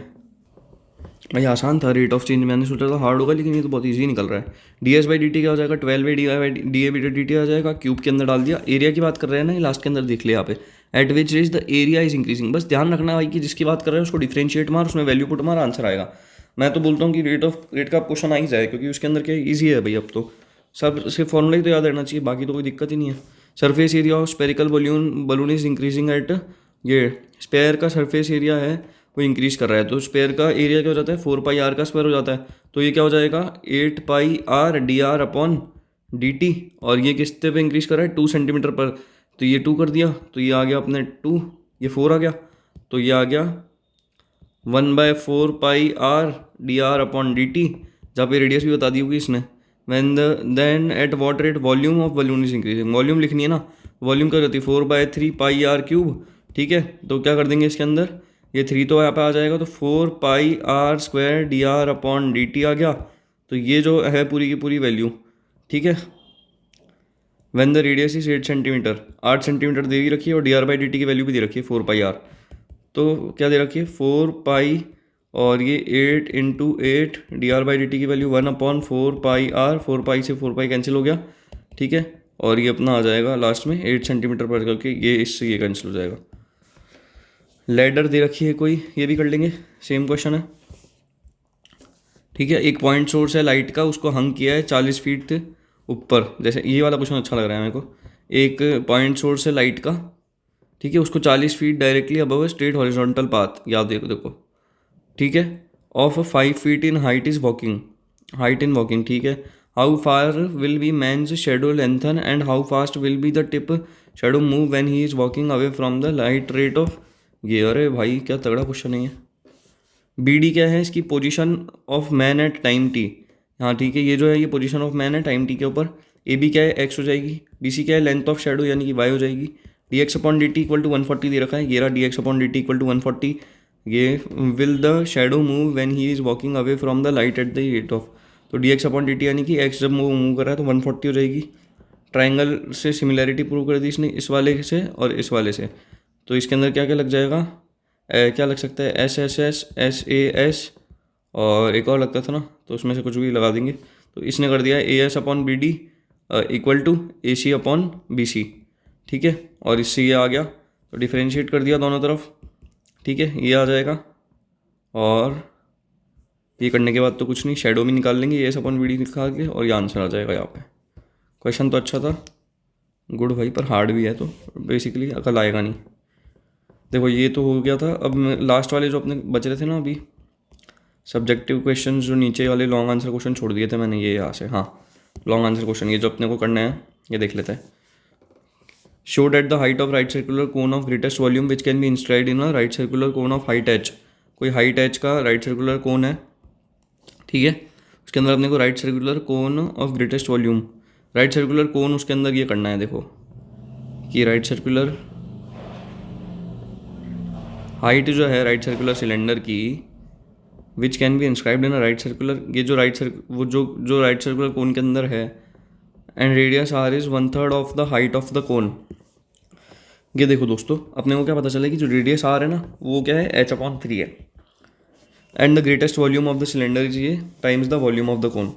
भाई आसान था, रेट ऑफ चेंज मैंने सोचा था हार्ड होगा, लेकिन ये तो बहुत इजी निकल रहा है। ds/dt क्या हो जाएगा, 12/dA/dt आ जाएगा, क्यूब के अंदर डाल दिया। एरिया की बात कर रहे हैं ना, ये लास्ट के अंदर देख लिया यहाँ पे, at which rate the area is increasing. बस ध्यान रखना भाई कि जिसकी बात कर रहे हैं उसको डिफरेंशिएट मार, उसमें वैल्यू पुट मार, आंसर आएगा। मैं तो बोलता हूँ कि रेट का क्वेश्चन आ ही जाए, क्योंकि उसके अंदर क्या ईजी है भाई, अब तो सब सिर्फ फॉर्मूला ही तो याद रहना चाहिए, बाकी तो कोई दिक्कत ही नहीं है। Surface area of spherical balloon is increasing at, ये स्पेयर का सरफेस एरिया है वो इंक्रीज कर रहा है, तो स्पेयर का एरिया क्या हो जाता है 4πr का स्क्वायर हो जाता है, तो ये क्या हो जाएगा 8πr dr/dt, और ये किसते पे इंक्रीज कर रहा है 2 सेंटीमीटर पर, तो ये 2 कर दिया, तो ये आ गया अपने 2, ये 4 आ गया, तो ये आ गया 1/4πr dr/dt, जहाँ पे रेडियस भी बता दी होगी इसने। Then at what rate volume of balloon is increasing, volume लिखनी है ना, वॉल्यूम क्या होती है 4/3πr³ ठीक है। तो क्या कर देंगे इसके अंदर, ये 3 तो यहाँ पे आ जाएगा, तो 4πr² dr/dt आ गया, तो ये जो है पूरी की पूरी वैल्यू ठीक है। When the radius is 8 centimetre, 8 centimetre दे भी रखी है, और dr/dt की वैल्यू भी दे रखी है 4πr, तो क्या दे रखी है 4π और ये 8 × 8 dr/dt की वैल्यू 1/4πr, 4π से 4π कैंसिल हो गया ठीक है, और ये अपना आ जाएगा लास्ट में 8 सेंटीमीटर पर, करके ये इससे ये कैंसिल हो जाएगा। लैडर दे रखी है कोई, ये भी कर लेंगे, सेम क्वेश्चन है ठीक है। एक पॉइंट सोर्स है लाइट का, उसको हंग किया है 40 फीट ऊपर, जैसे ये वाला क्वेश्चन अच्छा लग रहा है मेरे को। एक पॉइंट सोर्स है लाइट का ठीक है, उसको 40 feet directly above straight horizontal path, याद देखो ठीक है, of 5 feet in height is walking, height in walking ठीक है। How far will be man's shadow lengthen and how fast will be the tip shadow move when he is walking away from the light rate of, ये अरे भाई क्या तगड़ा question है ये। BD क्या है, इसकी position of man at time t, हाँ ठीक है, ये जो है ये पोजीशन ऑफ मैन है टाइम t के ऊपर। AB क्या है x हो जाएगी, BC क्या है लेंथ ऑफ शेडो यानी कि y हो जाएगी। dx/dt इक्वल टू 140 दे रखा है, ये रहा dx/dt इक्वल टू 140, ये will the shadow move when he is walking away from the light at the rate of, तो dx/dt यानी कि x जब मूव कर रहा है तो 140 हो जाएगी। ट्राइंगल से सिमिलैरिटी प्रूव कर दी इसने, इस वाले से और इस वाले से, तो इसके अंदर क्या क्या लग जाएगा, क्या लग सकता है SSS SAS, और एक और लगता था ना, तो उसमें से कुछ भी लगा देंगे। तो इसने कर दिया AS/BD इक्वल टू AC/BC ठीक है, और इससे ये आ गया, तो डिफरेंशिएट कर दिया दोनों तरफ ठीक है, ये आ जाएगा। और ये करने के बाद तो कुछ नहीं, शेडो भी निकाल लेंगे AS/BD निकाल के, और ये आंसर आ जाएगा यहाँ पे। क्वेश्चन तो अच्छा था, गुड भाई, पर हार्ड भी है, तो बेसिकली अकल आएगा नहीं। देखो ये तो हो गया था, अब लास्ट वाले जो अपने बच रहे थे ना अभी, सब्जेक्टिव क्वेश्चन जो नीचे वाले लॉन्ग आंसर क्वेश्चन छोड़ दिए थे मैंने ये यहाँ से, हाँ लॉन्ग आंसर क्वेश्चन ये जो अपने को करना है ये देख लेते हैं। Show that the height of right circular cone of greatest volume which can be inscribed in a right circular cone of height H. कोई हाइट एच का राइट सर्कुलर कोन है, ठीक है, उसके अंदर अपने को right circular cone of greatest volume, right circular cone उसके अंदर ये करना है। देखो कि राइट सर्कुलर हाइट जो है राइट सर्कुलर सिलेंडर की which can be inscribed in a right circular, ये जो वो जो राइट सर्कुलर कोन के अंदर है, and radius r is 1/3 of the height of the cone. ये देखो दोस्तों अपने को क्या पता चला कि जो रेडियस आर है ना वो क्या है h/3 है, and the greatest volume of the cylinder is ये times the volume of the cone.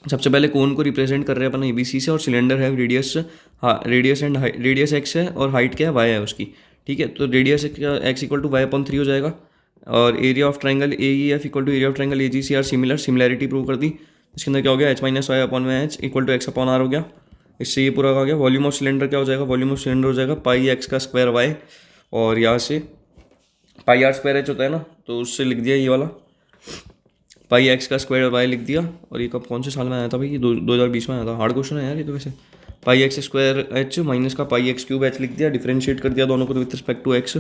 सबसे पहले कोन को रिप्रेजेंट कर रहे हैं अपन ABC से, और सिलेंडर है रेडियस, हाँ रेडियस एंड रेडियस x है और हाइट क्या है y है उसकी, ठीक है। तो radius x equal to y/3 हो जाएगा, और area of triangle AEF equal to area of triangle AGC are similar, similarity prove कर दी। इसके अंदर क्या हो गया h-y/h इक्वल टू x/r हो गया, इससे ये पूरा आ गया। वॉल्यूम ऑफ सिलेंडर क्या हो जाएगा, वॉल्यूम ऑफ सिलेंडर हो जाएगा πx² y, और यहाँ से πr²h होता है ना तो उससे लिख दिया ये वाला πx² y लिख दिया। और ये कब कौन से साल में आया था भाई, ये 2020 में आया था, हार्ड क्वेश्चन है यार ये तो वैसे। πx² h माइनस का πx³ h लिख दिया, डिफरेंशिएट कर दिया दोनों को विथ रिस्पेक्ट टू x,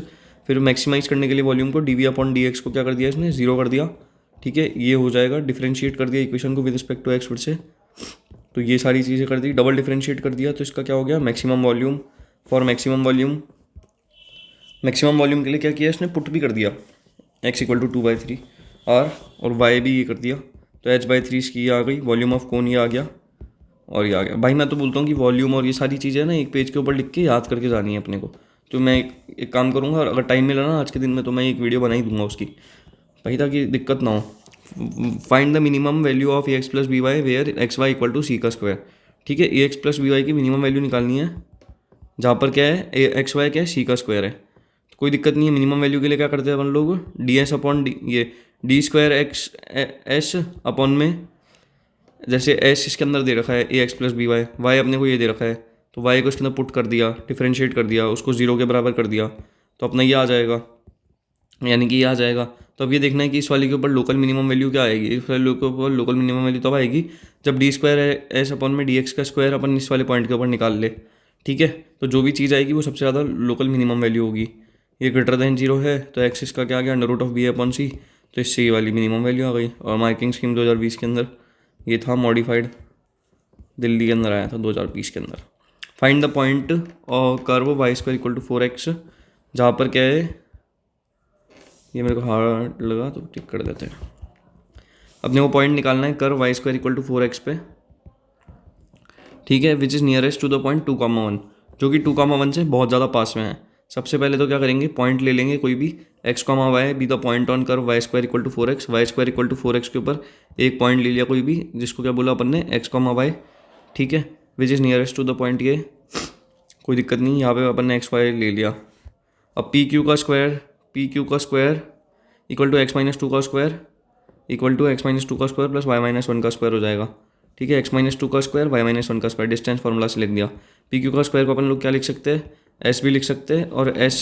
फिर मैक्सिमाइज करने के लिए वॉल्यूम को dv/dx को क्या कर दिया इसने 0 कर दिया, ठीक है। ये हो जाएगा, डिफरेंशिएट कर दिया इक्वेशन को विद रिस्पेक्ट टू x फिर से, तो ये सारी चीज़ें कर दी, डबल डिफरेंशिएट कर दिया, तो इसका क्या हो गया maximum volume. For maximum volume के लिए क्या किया इसने, पुट भी कर दिया x इक्वल टू 2/3 r, और y भी ये कर दिया, तो h/3 इसकी ये आ गई, वॉल्यूम ऑफ कोन ये आ गया, और ये आ गया। भाई मैं तो बोलता हूँ कि वॉल्यूम और ये सारी चीज़ें ना एक पेज के ऊपर लिख के याद करके जानी है अपने को। तो मैं एक काम करूँगा, और अगर टाइम मिला ना आज के दिन में तो मैं एक वीडियो बना ही दूंगा उसकी, भाई ताकि दिक्कत ना हो। Find the minimum value of ax + by where xy equal to c², ठीक है। ax + by की मिनिमम वैल्यू निकालनी है जहाँ पर क्या है xy क्या है c² है, कोई दिक्कत नहीं है। मिनिमम वैल्यू के लिए क्या करते हैं अपन लोग, ds/d, ये d²x s अपॉन में, जैसे s इसके अंदर दे रखा है ax + by, y अपने को ये दे रखा है, तो y को इसके अंदर पुट कर दिया, डिफरेंशिएट कर दिया, उसको 0 के बराबर कर दिया, तो अपना ये आ जाएगा, यानी कि ये आ जाएगा। तो अब ये देखना है कि इस वाले के ऊपर लोकल मिनिमम वैल्यू क्या आएगी, इस वाले के ऊपर लोकल मिनिमम वैल्यू तब आएगी जब d² s अपॉन में dx² अपन इस वाले पॉइंट के ऊपर निकाल ले, ठीक है। तो जो भी चीज़ आएगी वो सबसे ज़्यादा लोकल मिनिमम वैल्यू होगी। ये ग्रेटर देन 0 है तो x इसका क्या आ गया √b/c, तो इससे ये वाली मिनिमम वैल्यू आ गई। और मार्किंग स्कीम 2020 के अंदर ये था मॉडिफाइड, दिल्ली के अंदर आया था 2020 के अंदर। फाइंड द पॉइंट और curve y² equal to 4x, जहाँ पर क्या है, ये मेरे को हार्ड लगा तो टिक कर देते हैं। अपने को पॉइंट निकालना है curve y² equal to 4x पे, ठीक है, which is nearest to the point 2,1, जो कि 2,1 से बहुत ज़्यादा पास में है। सबसे पहले तो क्या करेंगे, पॉइंट ले लेंगे कोई भी, x, y be the point on curve y² equal to 4x, y² equal to 4x के ऊपर एक पॉइंट ले लिया कोई भी, जिसको क्या बोला अपन ने x, y, ठीक है, which is nearest to the point, ये कोई दिक्कत नहीं, यहाँ पे अपन ने x, y ले लिया। अब पी क्यू का स्क्वायर इक्वल टू x - 2 का स्क्वायर इक्वल टू x - 2 का स्क्वायर प्लस y - 1 का स्क्वायर हो जाएगा, ठीक है। x - 2 का स्क्वायर y - 1 का स्क्वायर, डिस्टेंस फार्मूला से लिख दिया। पी क्यू का स्क्वायर को अपन लोग क्या लिख सकते हैं, s भी लिख सकते हैं, और s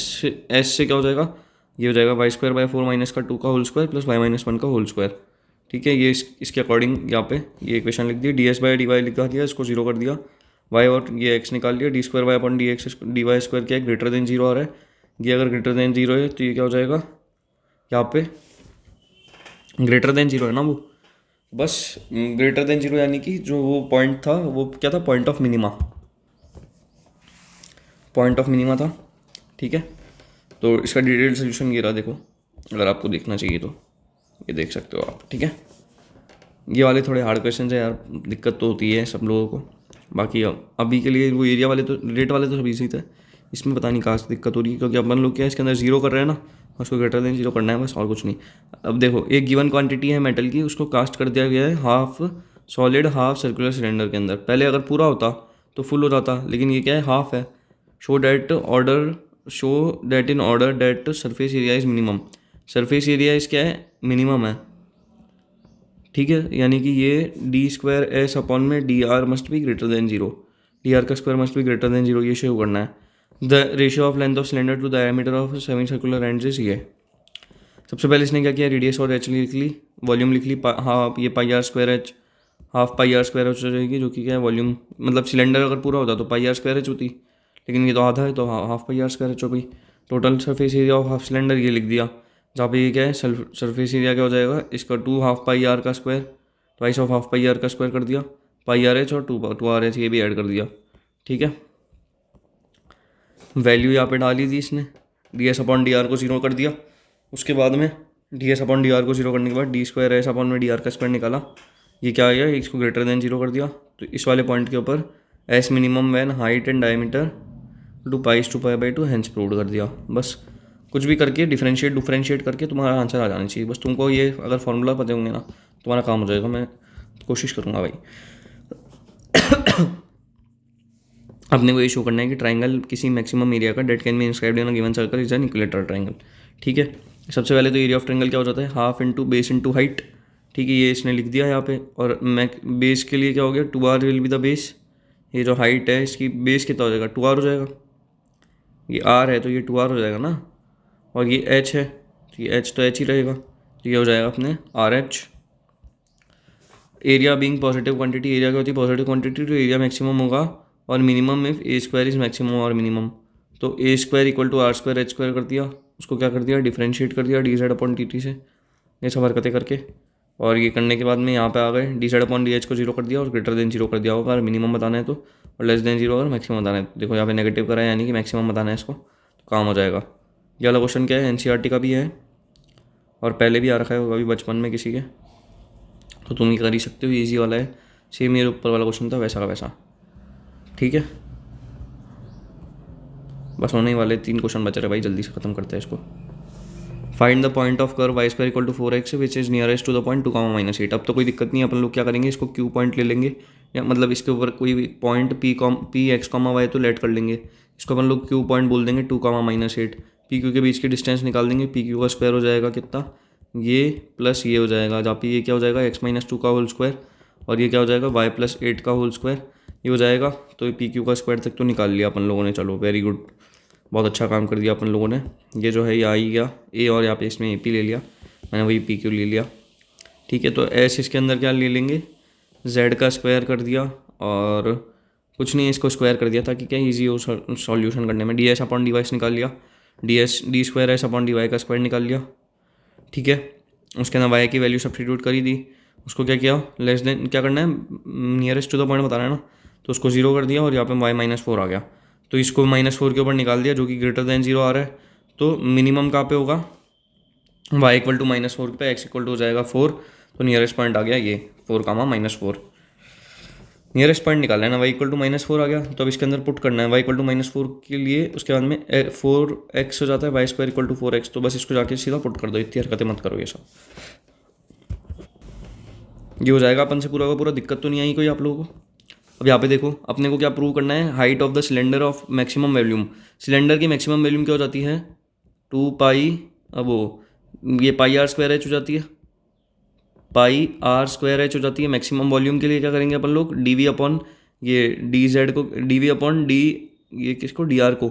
से क्या हो जाएगा, ये हो जाएगा y²/4 माइनस का 2 का होल स्क्वायर प्लस y - 1 का होल स्क्वायर, ठीक है। ये इसके अकॉर्डिंग यहाँ पे ये इक्वेशन लिख दी, ds/dy लिखा दिया, इसको 0 कर दिया, y और ये x निकाल लिया, d²y/dx/dy² क्या है ग्रेटर देन 0 आ रहा है, ये अगर ग्रेटर देन 0 है तो ये क्या हो जाएगा, यहाँ पे ग्रेटर देन 0 है ना वो, बस ग्रेटर देन 0 यानी कि जो वो पॉइंट था वो क्या था, पॉइंट ऑफ मिनिमा था, ठीक है। तो इसका डिटेल सोल्यूशन ये रहा, देखो अगर आपको देखना चाहिए तो ये देख सकते हो आप, ठीक है। ये वाले थोड़े हार्ड क्वेश्चन है यार, दिक्कत तो होती है सब लोगों को। बाकी अभी के लिए वो एरिया वाले तो रेट वाले तो सब इजी थे, इसमें पता नहीं कहाँ से दिक्कत हो रही है, क्योंकि अपन लोग क्या है इसके अंदर 0 कर रहे हैं ना, उसको ग्रेटर देन 0 करना है बस, और कुछ नहीं। अब देखो एक गिवन क्वांटिटी है मेटल की, उसको कास्ट कर दिया गया है half solid half circular cylinder के अंदर। पहले अगर पूरा होता तो फुल हो जाता, लेकिन ये क्या है हाफ है। Show that in order that surface area is minimum, surface area इस क्या है मिनिमम है, ठीक है। यानी कि ये d²s अपॉन में dr must be greater than 0, dr का square must be greater than 0, ये शो करना है। The ratio of length of cylinder to diameter of semi circular ends is ये। सबसे पहले इसने क्या किया, रेडियस और एच लिख ली, वॉल्यूम लिख ली, हाफ ये pi r square h, half pi r square h हो जाएगी, जो कि क्या है वॉल्यूम, मतलब सिलेंडर अगर पूरा होता तो पाई आर स्क्वायर एच होती, लेकिन ये तो आधा है तो half pi r square h हो गई। Total surface area of half cylinder ये लिख दिया, जहाँ पे ये क्या है सरफेस एरिया क्या हो जाएगा इसका, 2 हाफ पाई आर का square, twice of half pi r का स्क्वायर कर दिया, पाई आर एच और टू आर एच ये भी ऐड कर दिया। ठीक है, वैल्यू यहाँ पे डाली थी इसने, D s upon D r को जीरो कर दिया, उसके बाद में d s upon D r को जीरो करने के बाद डी स्क्वायर एस अपॉन में डी आर का स्क्वायर निकाला, ये क्या आ गया, इसको ग्रेटर देन जीरो कर दिया। तो इस वाले पॉइंट के ऊपर s minimum when height and diameter two pi by two hence prove कर दिया। बस कुछ भी करके डिफरेंशिएट करके तुम्हारा आंसर आ जाना चाहिए, बस तुमको ये अगर फॉर्मूला पता होंगे ना तुम्हारा काम हो जाएगा। मैं कोशिश करूँगा भाई। अपने को ये शो करना है कि ट्राइंगल किसी मैक्सिमम एरिया का date can be inscribed in a given circle is an equilateral triangle. ठीक है, सबसे पहले तो एरिया ऑफ ट्राइंगल क्या हो जाता है, half into base into height. ठीक है, ये इसने लिख दिया यहाँ पे, और बेस के लिए क्या हो गया, 2r will be the base, ये जो हाइट है इसकी बेस कितना हो जाएगा, 2r हो जाएगा, ये r है तो ये 2r हो जाएगा ना, और ये h है तो ये h तो h ही रहेगा, तो ये हो जाएगा अपने RH। Area being positive quantity, area क्या होती है पॉजिटिव क्वांटिटी, तो एरिया मैक्सिमम होगा और minimum if a square is maximum और मिनिमम, तो a square equal to r square h square कर दिया, उसको क्या कर दिया डिफरेंशिएट कर दिया d z upon d t से, ये सब हरकतें करके, और ये करने के बाद में यहाँ पे आ गए D z upon d h को जीरो कर दिया और ग्रेटर देन जीरो कर दिया होगा अगर मिनिमम बताना है तो, और लेस देन जीरो अगर मैक्सिमम बताना है तो। देखो यहाँ पे नेगेटिव करा है यानी कि मैक्सिमम बताना है इसको, तो काम हो जाएगा। ये वाला क्वेश्चन क्या है, एनसीईआरटी का भी है और पहले भी आ रखा है कभी बचपन में किसी के, तो तुम ये कर ही सकते हो, ईजी वाला है, सेम मेरे ऊपर वाला क्वेश्चन था वैसा का वैसा। ठीक है, बस होने ही वाले 3 क्वेश्चन बच रहे भाई, जल्दी से खत्म करते हैं इसको। Find the point of curve y square equal to 4x which is nearest to the point 2, -8। अब तो कोई दिक्कत नहीं है, अपन लोग क्या करेंगे, इसको क्यू पॉइंट ले लेंगे, या मतलब इसके ऊपर कोई भी point p x comma y तो लेट कर लेंगे, इसको अपन लोग क्यू पॉइंट बोल देंगे 2, पी क्यू के बीच की डिस्टेंस निकाल देंगे, पी क्यू का स्क्वायर हो जाएगा कितना, ये प्लस ये हो जाएगा, जहाँ पे ये क्या हो जाएगा x-2 का होल स्क्वायर, और ये क्या हो जाएगा y+8 का होल स्क्वायर, ये हो जाएगा। तो पी क्यू का स्क्वायर तक तो निकाल लिया अपन लोगों ने, चलो वेरी गुड, बहुत अच्छा काम कर दिया अपन लोगों ने। ये जो है ये आ ही गया ए, और यहाँ पे इसमें ए पी ले लिया मैंने, वही पी क्यू ले लिया। ठीक है, तो एस इसके अंदर क्या ले लेंगे, जेड का स्क्वायर कर दिया, और कुछ नहीं इसको स्क्वायर कर दिया ताकि क्या ईजी हो सॉल्यूशन करने में। D s upon d y निकाल लिया, d square s upon d y का स्क्वायर निकाल लिया। ठीक है, उसके अंदर वाई की वैल्यू सब्स्टिट्यूट करी दी, उसको क्या किया लेस देन क्या करना है, नियरेस्ट टू द पॉइंट बताना है ना, तो उसको जीरो कर दिया और यहाँ पे y-4 आ गया, तो इसको -4 के ऊपर निकाल दिया जो कि ग्रेटर देन जीरो आ रहा है। तो मिनिमम कहाँ पे होगा, y इक्वल टू -4 पे, x इक्वल टू हो जाएगा 4, तो नियरेस्ट पॉइंट आ गया ये 4, -4। नियरेस्ट पॉइंट निकालना है ना, y इक्वल टू -4 आ गया, तो अब इसके अंदर पुट करना है y इक्वल टू -4 के लिए, उसके बाद में 4x हो जाता है, y square equal to 4x, तो बस इसको जाके सीधा पुट कर दो, इतनी हरकतें मत करो ये सब, ये हो जाएगा अपन से पूरा का पूरा। दिक्कत तो नहीं आई कोई आप लोगों को। अब यहाँ पे देखो अपने को क्या प्रूव करना है, height of the cylinder of maximum volume, cylinder की मैक्सिमम वॉल्यूम क्या हो जाती है 2 पाई, अब वो ये पाई आर स्क्वायर एच हो जाती है, पाई आर स्क्वायर एच हो जाती है। मैक्सिमम वॉल्यूम के लिए क्या करेंगे अपन लोग, डी वी अपॉन ये डी जेड को, डी वी अपॉन डी, ये किसको डी आर को,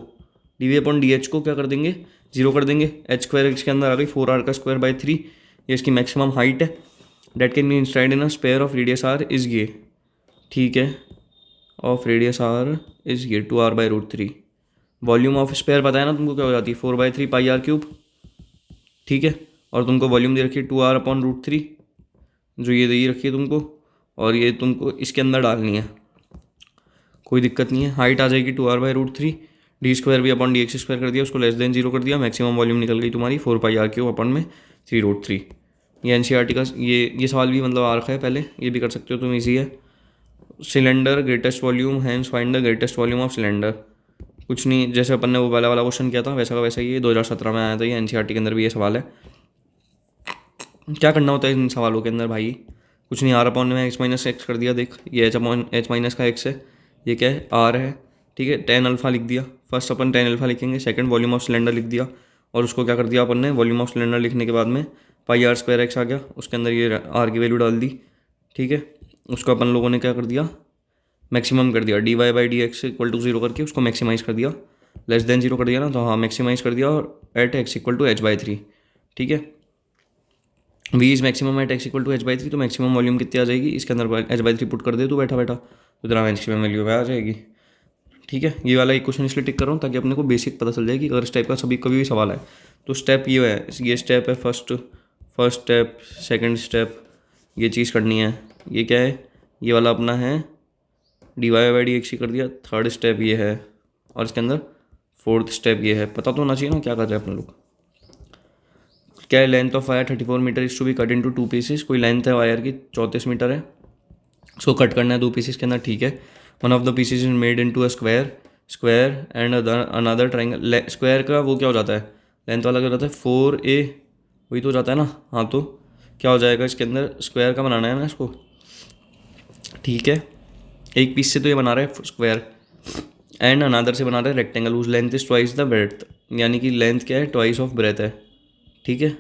d v upon d h को क्या कर देंगे जीरो कर देंगे, एच स्क्वायर इसके अंदर आ गई 4r का स्क्वायर बाई 3, ये इसकी मैक्सिमम हाइट है। That can be inscribed in a square of radius r is ये, ठीक है, ऑफ रेडियस आर इज ये 2r/√3। वॉल्यूम ऑफ स्पेयर पता है ना तुमको क्या हो जाती है 4/3 पाई आर क्यूब। ठीक है, और तुमको वॉल्यूम दे रखी है 2r/√3 जो ये दे रखी है तुमको, और ये तुमको इसके अंदर डालनी है, कोई दिक्कत नहीं है। हाइट आ जाएगी 2r/√3, डी स्क्वायर भी अपॉन डी एक्स स्क्वायर कर दिया, उसको लेस देन जीरो कर दिया, मैक्सिमम वॉल्यूम निकल गई तुम्हारी 4 पाई आर क्यूब अपॉन में 3√3। ये एनसीईआरटी का ये सवाल भी मतलब आ रखा है पहले, ये भी कर सकते हो तुम, ईजी है। Cylinder greatest volume hence find the greatest volume of cylinder, कुछ नहीं, जैसे अपन ने वो वाला क्वेश्चन किया था वैसा का वैसा ही है, 2017 में आया था ये, एनसीईआरटी के अंदर भी ये सवाल है। क्या करना होता है इन सवालों के अंदर भाई, कुछ नहीं, आर अपॉन में x-x कर दिया, देख ये h का x है, ये क्या है r है, ठीक है, tan अल्फा लिख दिया, फर्स्ट अपन tan अल्फा लिखेंगे, सेकंड वॉल्यूम ऑफ सिलेंडर लिख दिया, और उसको क्या कर दिया अपन ने, वॉल्यूम ऑफ सिलेंडर लिखने के बाद में पाई आर स्क्वायर x आ गया, उसके अंदर ये r की वैल्यू डाल दी। ठीक है, उसको अपन लोगों ने क्या कर दिया, मैक्सिमम कर दिया, dy/dx इक्वल टू 0 करके उसको मैक्सिमाइज़ कर दिया, लेस देन 0 कर दिया ना, तो हाँ मैक्सिमाइज़ कर दिया, और eight x equal to h/3। ठीक है, v is maximum at x equal to h/3, तो मैक्सिमम वॉल्यूम कितनी आ जाएगी, इसके अंदर h/3 पुट कर दे तो बैठा बैठा, तो तेरा मैक्सिमम वैल्यू पे आ जाएगी। ठीक है, ये वाला एक क्वेश्चन इसलिए टिक कर रहा हूँ ताकि अपने को बेसिक पता चल जाए कि अगर इस टाइप का सभी कभी भी सवाल है तो स्टेप ये स्टेप है फर्स्ट स्टेप, सेकंड स्टेप, ये चीज़ करनी है। ये क्या है, ये वाला अपना है dy/dx ही कर दिया। थर्ड स्टेप ये है और इसके अंदर फोर्थ स्टेप ये है। पता तो होना चाहिए ना क्या कर रहे हैं अपने लोग। क्या है, length of wire 34 metre is to be cut into 2 pieces. कोई लेंथ है वायर की 34 मीटर है, उसको कट करना है 2 पीसेस के अंदर। ठीक है, one of the pieces is made into a square and another triangle. Square का वो क्या हो जाता है, लेंथ वाला क्या हो जाता है 4a, वही तो हो जाता है ना। हाँ, तो क्या हो जाएगा, इसके अंदर स्क्वायर का बनाना है ना इसको। ठीक है, एक पीस से तो ये बना रहा है स्क्वायर एंड अनादर से बना रहा है rectangle whose length is twice the breadth, यानी कि लेंथ क्या है, ट्वाइस ऑफ ब्रेथ है। ठीक है,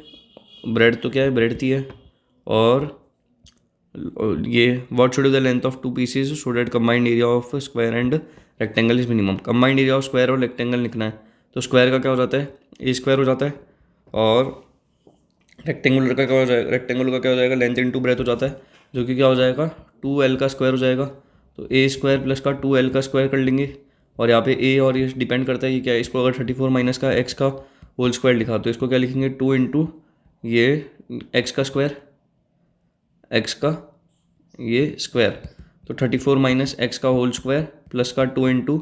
ब्रेड तो क्या है, ब्रेड थी है। और ये what should the length of 2 pieces so that combined area of square and rectangle is minimum. Combined area of square और रेक्टेंगल लिखना है, तो स्क्वायर का क्या हो जाता है, ए स्क्वायर हो जाता है, और रेक्टेंगुलर का क्या हो जाएगा, रेक्टेंगुलर का क्या हो जाएगा, लेंथ इंटू ब्रेथ हो जाता है, जो कि क्या हो जाएगा 2l का स्क्वायर हो जाएगा। तो ए स्क्वायर प्लस का 2l का स्क्वायर कर लेंगे। और यहाँ पे ए और ये डिपेंड करता है ये क्या है, इसको अगर 34 माइनस का एक्स का होल स्क्वायर लिखा तो इसको क्या लिखेंगे 2 इंटू ये एक्स का स्क्वायर, एक्स का ये स्क्वायर, तो 34 माइनस एक्स का होल स्क्वायर प्लस का 2 इंटू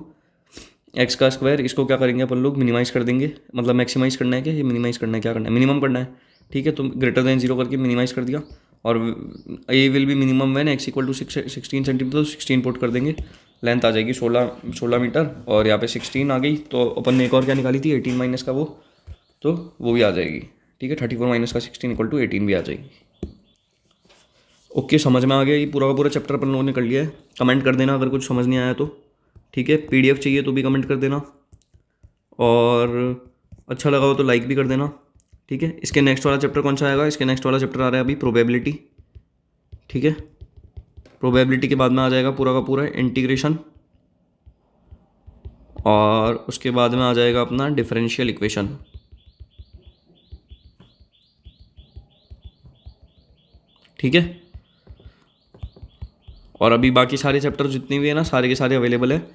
एक्स का स्क्वायर। इसको क्या करेंगे अपन लोग, मिनिमाइज़ कर देंगे, मतलब मैक्सिमाइज़ करना है क्या, ये मिनिमाइज़ करना है, क्या करना है, मिनिमम करना है। ठीक है, तो ग्रेटर देन 0 करके मिनिमाइज़ कर दिया। और a will be minimum when x equal to 16 centimetre, तो 16 पुट कर देंगे, लेंथ आ जाएगी 16 मीटर, और यहाँ पे 16 आ गई। तो अपन ने एक और क्या निकाली थी 18 माइनस का वो, तो वो भी आ जाएगी। ठीक है, 34 माइनस का 16 इक्वल टू 18 भी आ जाएगी। ओके, समझ में आ गया। ये पूरा का पूरा चैप्टर अपन लोगों ने कर लिया है। कमेंट कर देना अगर कुछ समझ नहीं आया तो। ठीक है, पीडीएफ चाहिए तो भी कमेंट कर देना, और अच्छा लगा हो तो लाइक भी कर देना। ठीक है, इसके नेक्स्ट वाला चैप्टर कौन सा आएगा, इसके नेक्स्ट वाला चैप्टर आ रहा है अभी प्रोबेबिलिटी। ठीक है, प्रोबेबिलिटी के बाद में आ जाएगा पूरा का पूरा इंटीग्रेशन, और उसके बाद में आ जाएगा अपना डिफरेंशियल इक्वेशन। ठीक है, और अभी बाकी सारे चैप्टर जितने भी है ना सारे के सारे अवेलेबल है।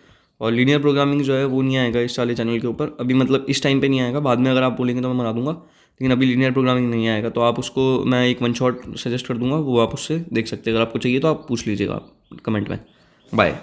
और लीनियर प्रोग्रामिंग जो है वो नहीं आएगा इस वाले चैनल के ऊपर अभी, मतलब इस टाइम पे नहीं आएगा, बाद में अगर आप बोलेंगे तो मैं बना दूंगा, लेकिन अभी लीनियर प्रोग्रामिंग नहीं आएगा। तो आप उसको, मैं एक वन शॉट सजेस्ट कर दूंगा, वो आप उससे देख सकते हैं। अगर आपको चाहिए तो आप पूछ लीजिएगा कमेंट में। बाय।